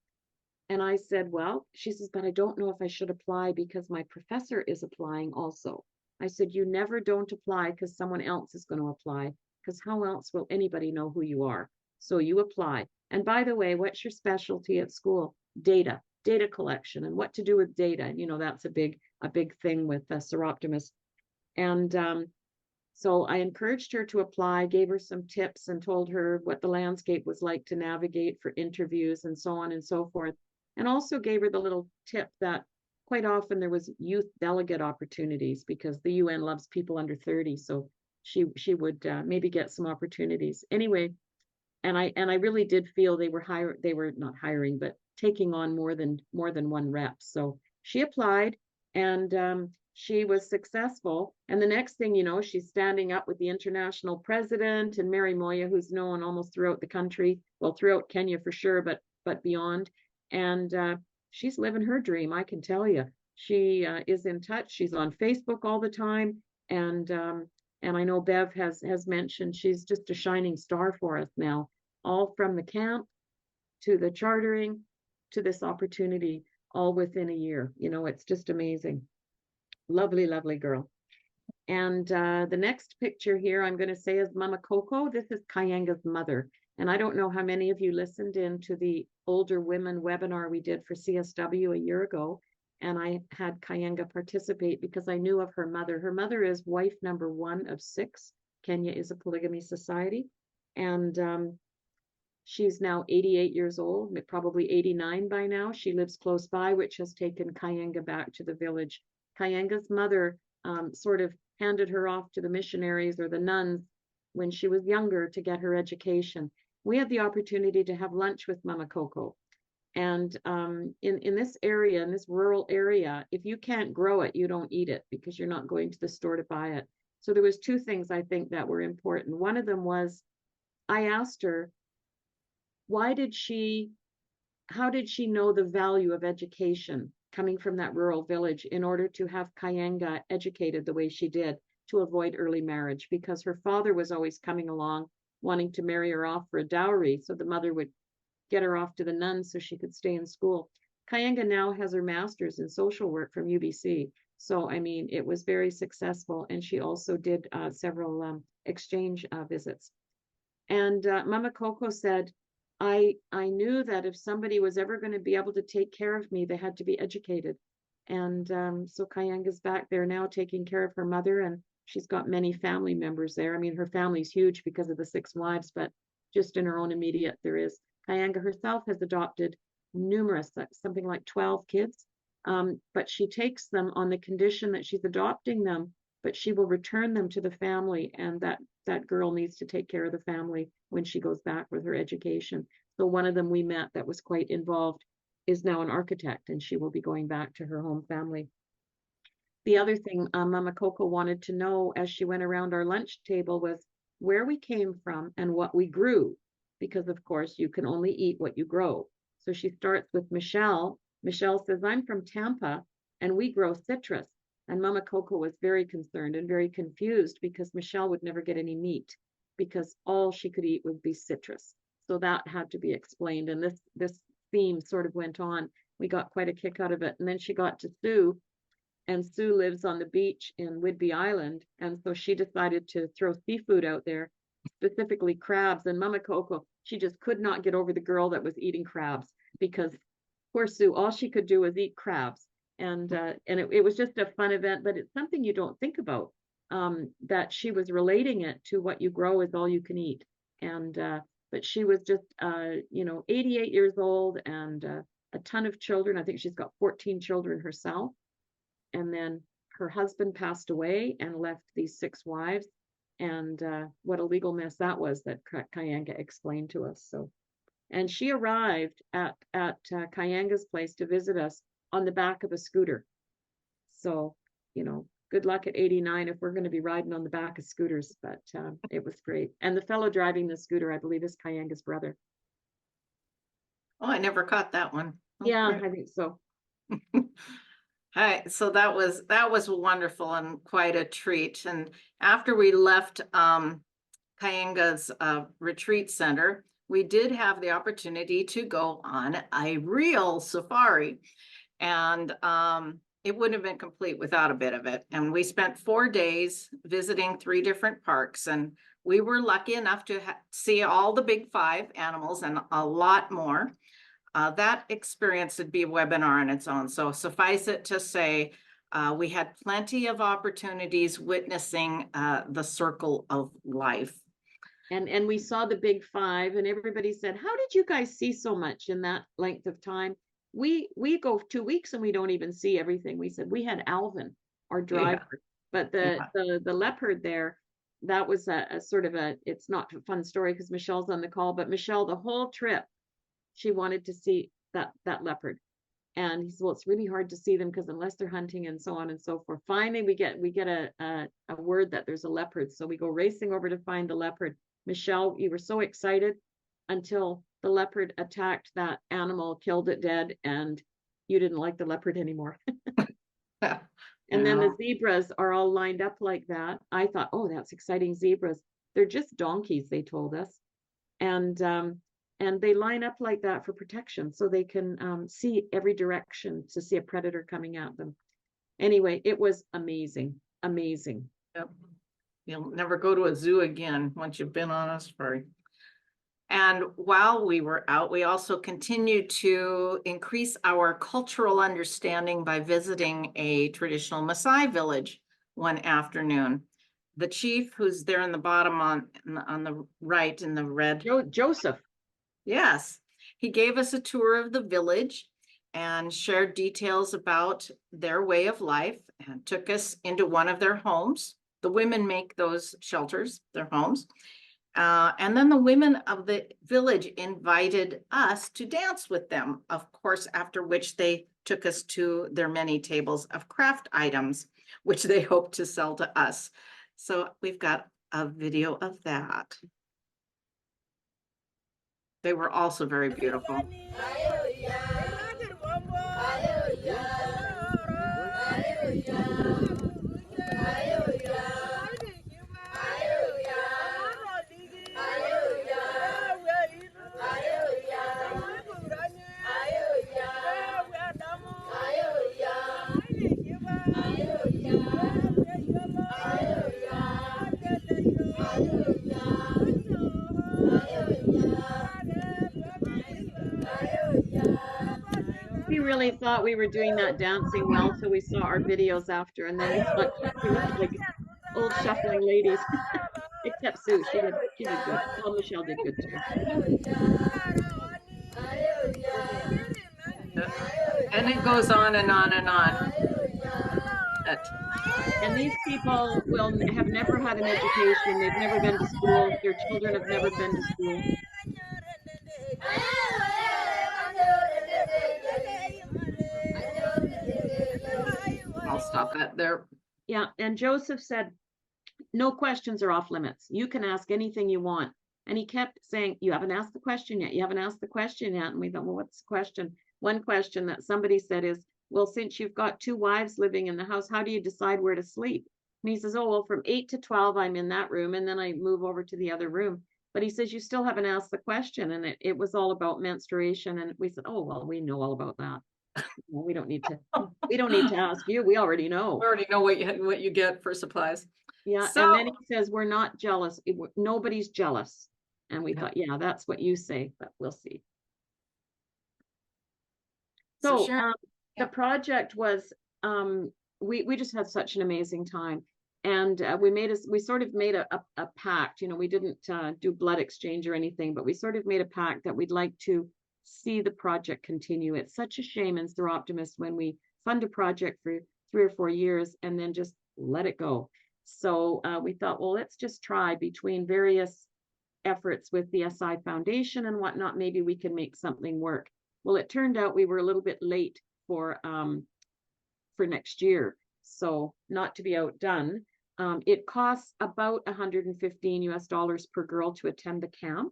And I said, well, she says, but I don't know if I should apply because my professor is applying also. I said, you never don't apply because someone else is going to apply, because how else will anybody know who you are? So you apply. And by the way, what's your specialty at school? Data collection, and what to do with data. You know, that's a big thing with Soroptimists. And So I encouraged her to apply, gave her some tips and told her what the landscape was like to navigate for interviews and so on and so forth. And also gave her the little tip that quite often there was youth delegate opportunities because the UN loves people under 30. So she would maybe get some opportunities. Anyway, and I really did feel they were not hiring, but taking on more than one rep. So she applied, and she was successful. And the next thing you know, she's standing up with the international president and Mary Moya, who's known almost throughout the country, well, throughout Kenya for sure, but beyond. And she's living her dream, I can tell you. She is in touch. She's on Facebook all the time, and I know Bev has mentioned she's just a shining star for us now, all from the camp to the chartering to this opportunity, all within a year. You know, it's just amazing. Lovely, lovely girl. And the next picture here, I'm going to say is Mama Coco. This is Kayenga's mother. And I don't know how many of you listened in to the older women webinar we did for CSW a year ago. And I had Kayenga participate because I knew of her mother. Her mother is wife number 1 of 6. Kenya is a polygamy society. And she's now 88 years old, probably 89 by now. She lives close by, which has taken Kayenga back to the village. Kayenga's mother sort of handed her off to the missionaries or the nuns when she was younger to get her education. We had the opportunity to have lunch with Mama Coco. And in this area, in this rural area, if you can't grow it, you don't eat it because you're not going to the store to buy it. So there was 2 things I think that were important. One of them was I asked her, how did she know the value of education coming from that rural village in order to have Kayenga educated the way she did to avoid early marriage? Because her father was always coming along wanting to marry her off for a dowry, so the mother would get her off to the nuns so she could stay in school. Kayenga now has her master's in social work from UBC. So, I mean, it was very successful. And she also did several exchange visits. And Mama Coco said, I knew that if somebody was ever going to be able to take care of me, they had to be educated. And so Kayenga's back there now taking care of her mother, and she's got many family members there. I mean, her family's huge because of the 6 wives, but just in her own immediate, there is. Kayenga herself has adopted numerous, something like 12 kids, but she takes them on the condition that she's adopting them, but she will return them to the family, and that girl needs to take care of the family when she goes back with her education. So one of them we met that was quite involved is now an architect, and she will be going back to her home family. The other thing Mama Coco wanted to know as she went around our lunch table was where we came from and what we grew, because of course you can only eat what you grow. So she starts with Michelle. Michelle says, I'm from Tampa and we grow citrus. And Mama Coco was very concerned and very confused because Michelle would never get any meat because all she could eat would be citrus. So that had to be explained. And this theme sort of went on. We got quite a kick out of it. And then she got to Sue, and Sue lives on the beach in Whidbey Island. And so she decided to throw seafood out there, specifically crabs. And Mama Coco, she just could not get over the girl that was eating crabs because poor Sue, all she could do was eat crabs. And it was just a fun event, but it's something you don't think about, that she was relating it to what you grow is all you can eat. And but she was just 88 years old and a ton of children. I think she's got 14 children herself. And then her husband passed away and left these 6 wives. And what a legal mess that was that Kayenga explained to us. So, and she arrived at Kayenga's place to visit us on the back of a scooter. So, good luck at 89 if we're going to be riding on the back of scooters, but it was great. And the fellow driving the scooter, I believe, is Kayenga's brother. Oh, I never caught that one. Yeah, Okay. I think so. Hi, so that was wonderful and quite a treat. And after we left Kayenga's retreat center, we did have the opportunity to go on a real safari. And it wouldn't have been complete without a bit of it. And we spent 4 days visiting 3 different parks. And we were lucky enough to see all the big 5 animals and a lot more. That experience would be a webinar on its own. So suffice it to say, We had plenty of opportunities witnessing the circle of life. And we saw the big five, and everybody said, how did you guys see so much in that length of time? We go 2 weeks and we don't even see everything. We said we had Alvin, our driver, but the leopard there, that was a sort of it's not a fun story because Michelle's on the call, but Michelle, the whole trip, she wanted to see that leopard. And he said, well, it's really hard to see them because unless they're hunting and so on and so forth. Finally, we get a word that there's a leopard. So we go racing over to find the leopard. Michelle, you were so excited until the leopard attacked that animal, killed it dead, and you didn't like the leopard anymore. And then the zebras are all lined up like that. I thought, oh, that's exciting, zebras. They're just donkeys, they told us. And they line up like that for protection so they can see every direction to see a predator coming at them. Anyway, it was amazing, amazing. Yep. You'll never go to a zoo again once you've been on a safari. And while we were out, we also continued to increase our cultural understanding by visiting a traditional Maasai village one afternoon. The chief, who's there in the bottom on the right in the red. Joseph. Yes, he gave us a tour of the village and shared details about their way of life and took us into one of their homes. The women make those shelters, their homes. And then the women of the village invited us to dance with them, of course, after which they took us to their many tables of craft items, which they hope to sell to us. So we've got a video of that. They were also very beautiful. We really thought we were doing that dancing well, so we saw our videos after, and then we thought we looked like old shuffling ladies. Except Sue, she did good. Well, Michelle did good too. And it goes on and on and on. And these people have never had an education. They've never been to school. Their children have never been to school. I'll stop that there. Yeah, and Joseph said, no questions are off limits. You can ask anything you want. And he kept saying, you haven't asked the question yet. You haven't asked the question yet. And we thought, well, what's the question? One question that somebody said is, well, since you've got 2 wives living in the house, how do you decide where to sleep? And he says, oh, well, from 8 to 12, I'm in that room. And then I move over to the other room. But he says, you still haven't asked the question. And it was all about menstruation. And we said, oh, well, we know all about that. Well, we don't need to ask you. We already know. We already know what you get for supplies. Yeah. So, and then he says, we're not jealous. Nobody's jealous. And we thought, yeah, that's what you say, but we'll see. So Sharon, the project was, we just had such an amazing time. And we sort of made a pact, we didn't do blood exchange or anything, but we sort of made a pact that we'd like to see the project continue. It's such a shame in Soroptimist when we fund a project for 3 or 4 years and then just let it go. So we thought, well, let's just try between various efforts with the SI Foundation and whatnot, maybe we can make something work. Well, it turned out we were a little bit late for next year. So not to be outdone, it costs about $115 per girl to attend the camp.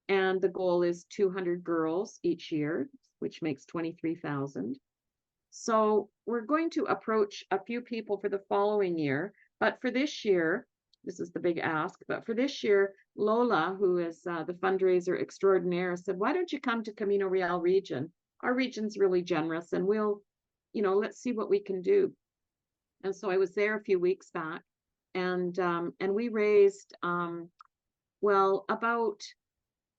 And the goal is 200 girls each year, which makes 23,000. So we're going to approach a few people for the following year. But for this year, this is the big ask, but for this year, Lola, who is the fundraiser extraordinaire, said, why don't you come to Camino Real region? Our region's really generous and we'll, let's see what we can do. And so I was there a few weeks back and we raised, well, about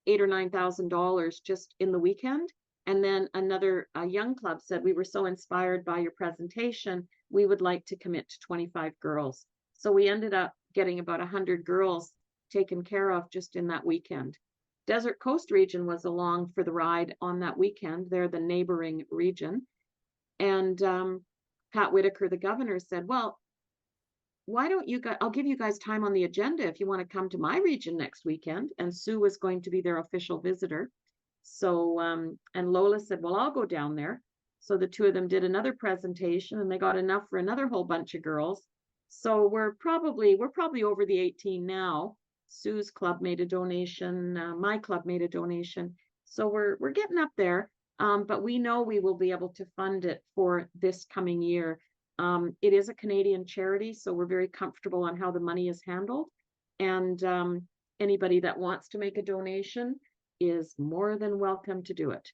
$8,000 or $9,000 just in the weekend. And then a young club said, we were so inspired by your presentation. we would like to commit to 25 girls. So we ended up getting about 100 girls taken care of just in that weekend. Desert Coast region was along for the ride on that weekend. They're the neighboring region. And Pat Whitaker, the governor, said, well, why don't you guys, I'll give you guys time on the agenda if you want to come to my region next weekend. And Sue was going to be their official visitor. So, and Lola said, well, I'll go down there. So the two of them did another presentation and they got enough for another whole bunch of girls. So we're probably over the 18 now. Sue's club made a donation. My club made a donation. So we're getting up there. But we know we will be able to fund it for this coming year. It is a Canadian charity, so we're very comfortable on how the money is handled. And anybody that wants to make a donation is more than welcome to do it.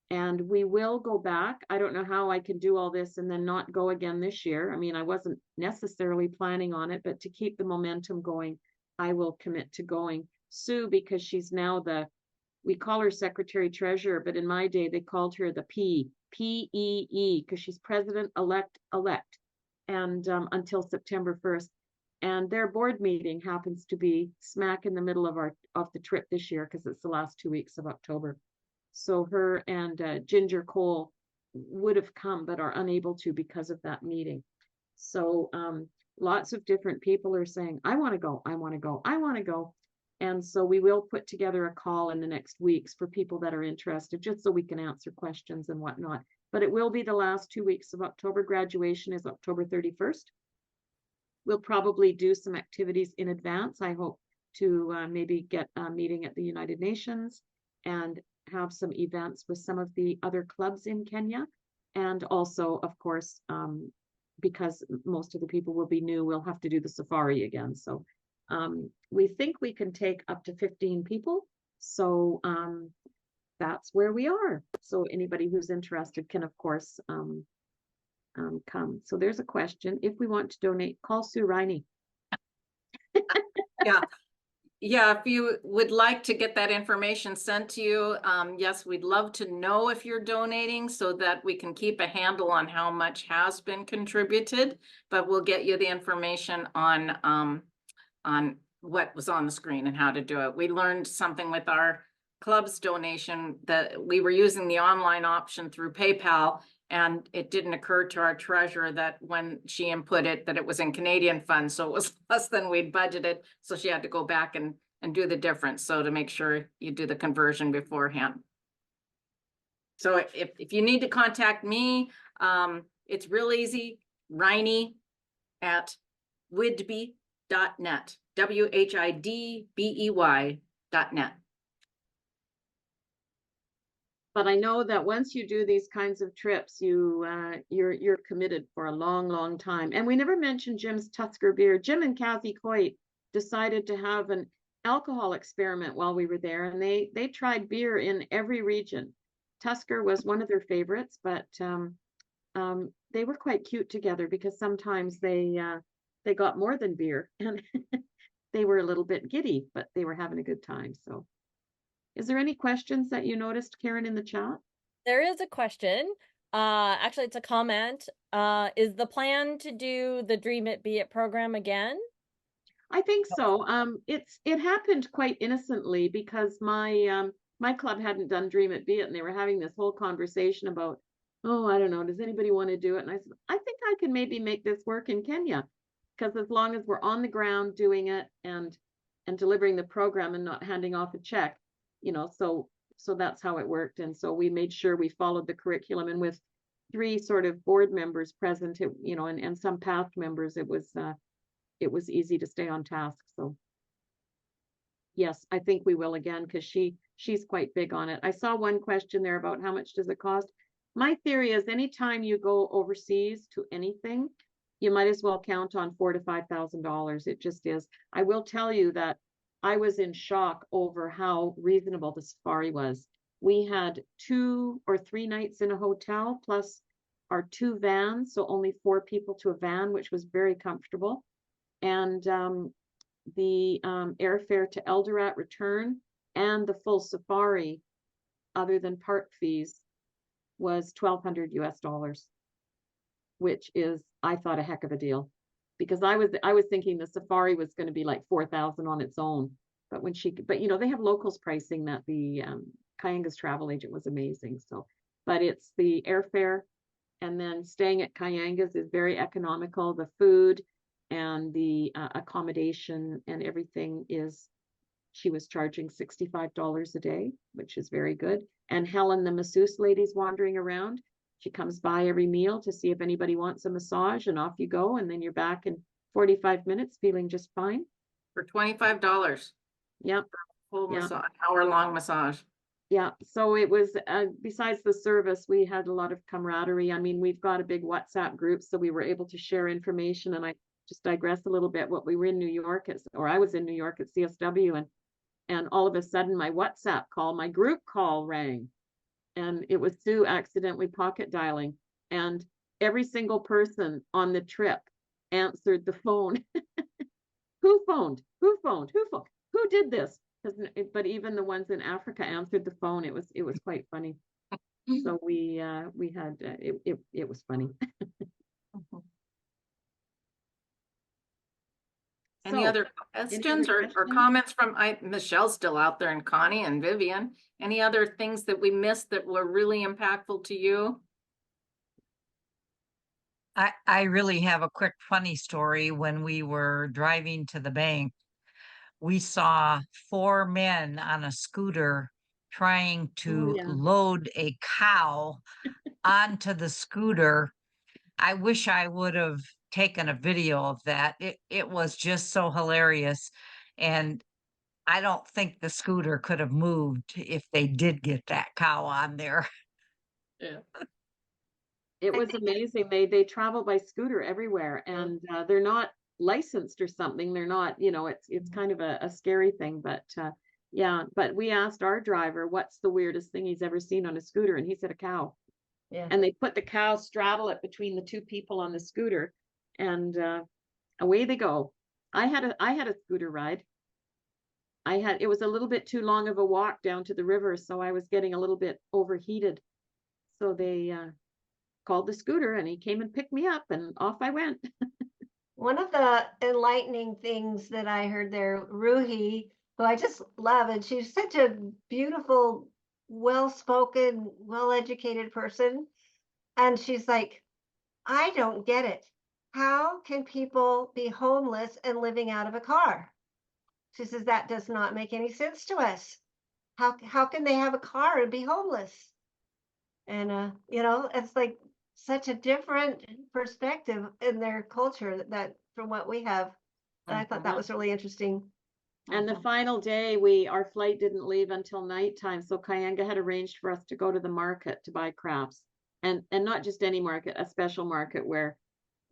And we will go back. I don't know how I can do all this and then not go again this year. I mean, I wasn't necessarily planning on it, but to keep the momentum going, I will commit to going. Sue, because she's now we call her secretary treasurer, but in my day, they called her the P-E-E, because she's president-elect, and until September 1st. And their board meeting happens to be smack in the middle of the trip this year, because it's the last 2 weeks of October. So her and Ginger Cole would have come, but are unable to because of that meeting. So lots of different people are saying, I want to go, I want to go, I want to go. And so we will put together a call in the next weeks for people that are interested, just so we can answer questions and whatnot. But it will be the last 2 weeks of October. Graduation is October 31st. We'll probably do some activities in advance. I hope to maybe get a meeting at the United Nations and have some events with some of the other clubs in Kenya. And also, of course, because most of the people will be new, we'll have to do the safari again. So we think we can take up to 15 people. So that's where we are. So anybody who's interested can, of course, come. So there's a question. If we want to donate, call Sue Riney. Yeah, if you would like to get that information sent to you, yes, we'd love to know if you're donating so that we can keep a handle on how much has been contributed, but we'll get you the information on what was on the screen and how to do it. We learned something with our club's donation that we were using the online option through PayPal, and it didn't occur to our treasurer that when she input it, that it was in Canadian funds. So it was less than we'd budgeted. So she had to go back and do the difference. So to make sure you do the conversion beforehand. So if you need to contact me, it's real easy, Riney@widbey.net, WHIDBEY.net. But I know that once you do these kinds of trips, you're committed for a long, long time. And we never mentioned Jim's Tusker beer. Jim and Kathy Coit decided to have an alcohol experiment while we were there, and they tried beer in every region. Tusker was one of their favorites, but they were quite cute together because sometimes they got more than beer and they were a little bit giddy, but they were having a good time. So is there any questions that you noticed, Karen, in the chat? There is a question. Actually, it's a comment. Is the plan to do the Dream It Be It program again? I think so. It happened quite innocently because my club hadn't done Dream It Be It, and they were having this whole conversation about, oh, I don't know, does anybody want to do it? And I said, I think I can maybe make this work in Kenya, because as long as we're on the ground doing it and delivering the program and not handing off a check, you know, so that's how it worked. And so we made sure we followed the curriculum, and with 3 sort of board members present, you know, and some past members, it was easy to stay on task. So yes, I think we will again, because she's quite big on it. I saw one question there about how much does it cost. My theory is anytime you go overseas to anything, you might as well count on $4,000 to $5,000. It just is. I will tell you that I was in shock over how reasonable the safari was. We had 2 or 3 nights in a hotel, plus our 2 vans, so only 4 people to a van, which was very comfortable. And the airfare to Eldoret return and the full safari, other than park fees, was $1,200 US. which is, I thought, a heck of a deal. Because I was thinking the safari was going to be like 4,000 on its own. But but you know, they have locals pricing that the Kayanga's travel agent was amazing. So, but it's the airfare and then staying at Kayanga's is very economical. The food and the accommodation and everything is, she was charging $65 a day, which is very good. And Helen, the masseuse lady's wandering around. She comes by every meal to see if anybody wants a massage, and off you go. And then you're back in 45 minutes feeling just fine. For $25. Yep. Full Yeah. massage, hour-long massage. Yeah. So it was, besides the service, we had a lot of camaraderie. I mean, we've got a big WhatsApp group, so we were able to share information. And I just digress a little bit. What we were in New York at, or I was in New York at CSW, and all of a sudden my WhatsApp call, my group call rang. And it was Sue accidentally pocket dialing. And every single person on the trip answered the phone. Who phoned? Who phoned? Who phoned? Who did this? But even the ones in Africa answered the phone. It was quite funny. So we had it was funny. Any So, other questions or questions? comments from, Michelle's still out there, and Connie and Vivian? Any other things that we missed that were really impactful to you? I really have a quick funny story. When we were driving to the bank, we saw 4 men on a scooter trying to yeah. load a cow onto the scooter. I wish I would have taken a video of that. It was just so hilarious. And I don't think the scooter could have moved if they did get that cow on there. Yeah. It was amazing. They travel by scooter everywhere, and they're not licensed or something. They're not, you know, it's kind of a scary thing, but yeah. But we asked our driver, what's the weirdest thing he's ever seen on a scooter? And he said a cow. Yeah. And they put the cow, straddle it between the 2 people on the scooter, and away they go. I had a scooter ride. It was a little bit too long of a walk down to the river, so I was getting a little bit overheated. So they called the scooter, and he came and picked me up, and off I went. One of the enlightening things that I heard there, Ruhi, who I just love, and she's such a beautiful, well-spoken, well-educated person. And she's like, I don't get it. How can people be homeless and living out of a car? She says, that does not make any sense to us. How can they have a car and be homeless? And you know, it's like such a different perspective in their culture that from what we have. And I thought that was really interesting. And the final day, our flight didn't leave until nighttime. So Kayanga had arranged for us to go to the market to buy crafts, and not just any market, a special market where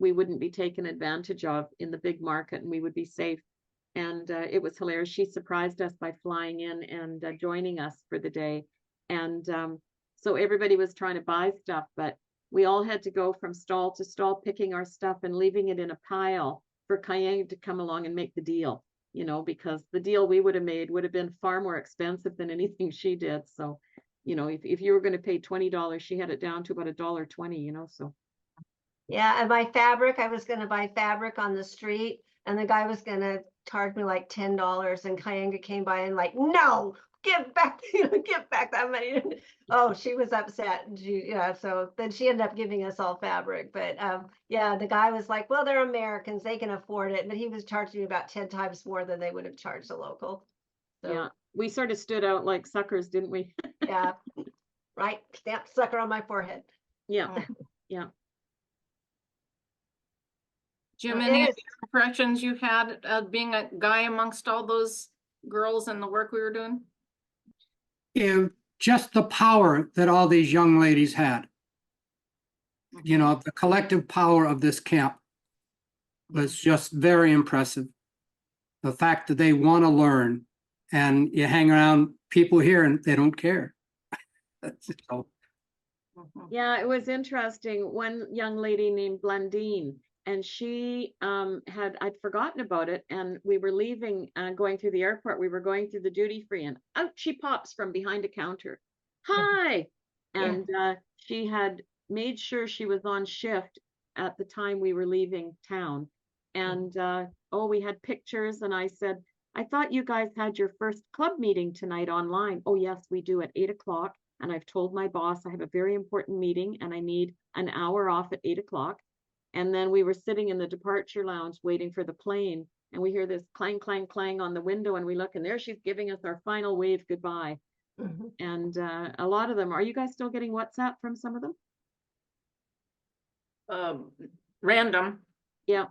we wouldn't be taken advantage of in the big market, and we would be safe. And it was hilarious. She surprised us by flying in and joining us for the day. And so everybody was trying to buy stuff, but we all had to go from stall to stall, picking our stuff and leaving it in a pile for Kayanga to come along and make the deal, you know, because the deal we would have made would have been far more expensive than anything she did. So, you know, if you were going to pay $20, she had it down to about $1.20, you know, so. Yeah, and my fabric, I was going to buy fabric on the street, and the guy was going to charge me like $10, and Kayanga came by and like, no, give back, give back that money. Oh, she was upset. Yeah, so then she ended up giving us all fabric. But yeah, the guy was like, well, they're Americans, they can afford it. But he was charging me about 10 times more than they would have charged a local. So, yeah, we sort of stood out like suckers, didn't we? yeah, right. Stamp sucker on my forehead. Yeah, yeah. Jim, Well, any it is- impressions you had of being a guy amongst all those girls and the work we were doing? Yeah, just the power that all these young ladies had. You know, the collective power of this camp was just very impressive. The fact that they want to learn, and you hang around people here and they don't care. So, Yeah, it was interesting. One young lady named Blondine, and she I'd forgotten about it, and we were leaving, going through the airport. We were going through the duty free, and out she pops from behind a counter. Hi. And she had made sure she was on shift at the time we were leaving town. And oh, we had pictures, and I said, I thought you guys had your first club meeting tonight online. Oh, yes, we do at 8 o'clock. And I've told my boss I have a very important meeting and I need an hour off at 8 o'clock. And then we were sitting in the departure lounge waiting for the plane. And we hear this clang, clang, clang on the window. And we look, and there she's giving us our final wave goodbye. And a lot of them, are you guys still getting WhatsApp from some of them? Random. Yeah,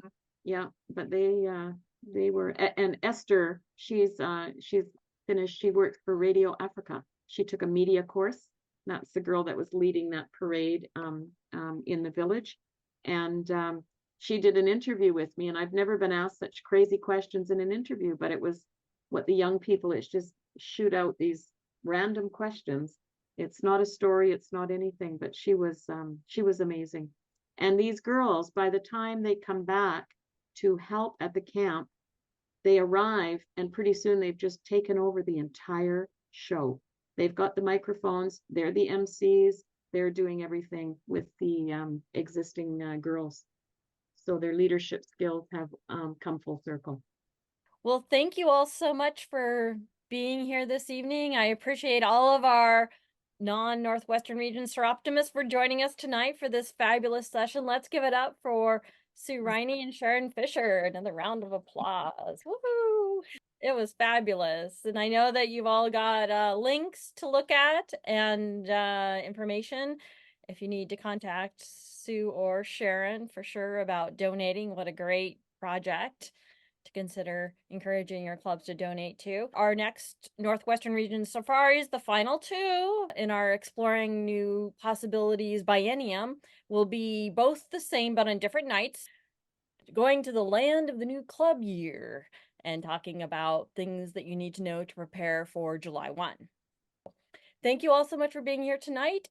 yeah, but they were, and Esther, she's finished, she works for Radio Africa. She took a media course. That's the girl that was leading that parade in the village. And she did an interview with me, and I've never been asked such crazy questions in an interview, but it was what the young people, it's just shoot out these random questions. It's not a story, it's not anything, but she was amazing. And these girls, by the time they come back to help at the camp, they arrive and pretty soon they've just taken over the entire show. They've got the microphones, they're the MCs, they're doing everything with the existing girls. So their leadership skills have come full circle. Well, thank you all so much for being here this evening. I appreciate all of our non-Northwestern Region Seroptimists for joining us tonight for this fabulous session. Let's give it up for Sue Riney and Sharon Fisher. Another round of applause. Woohoo! It was fabulous. And I know that you've all got links to look at and information if you need to contact Sue or Sharon for sure about donating. What a great project to consider encouraging your clubs to donate to. Our next Northwestern Region Safaris, the final two in our Exploring New Possibilities biennium, will be both the same but on different nights, going to the land of the new club year and talking about things that you need to know to prepare for July 1. Thank you all so much for being here tonight.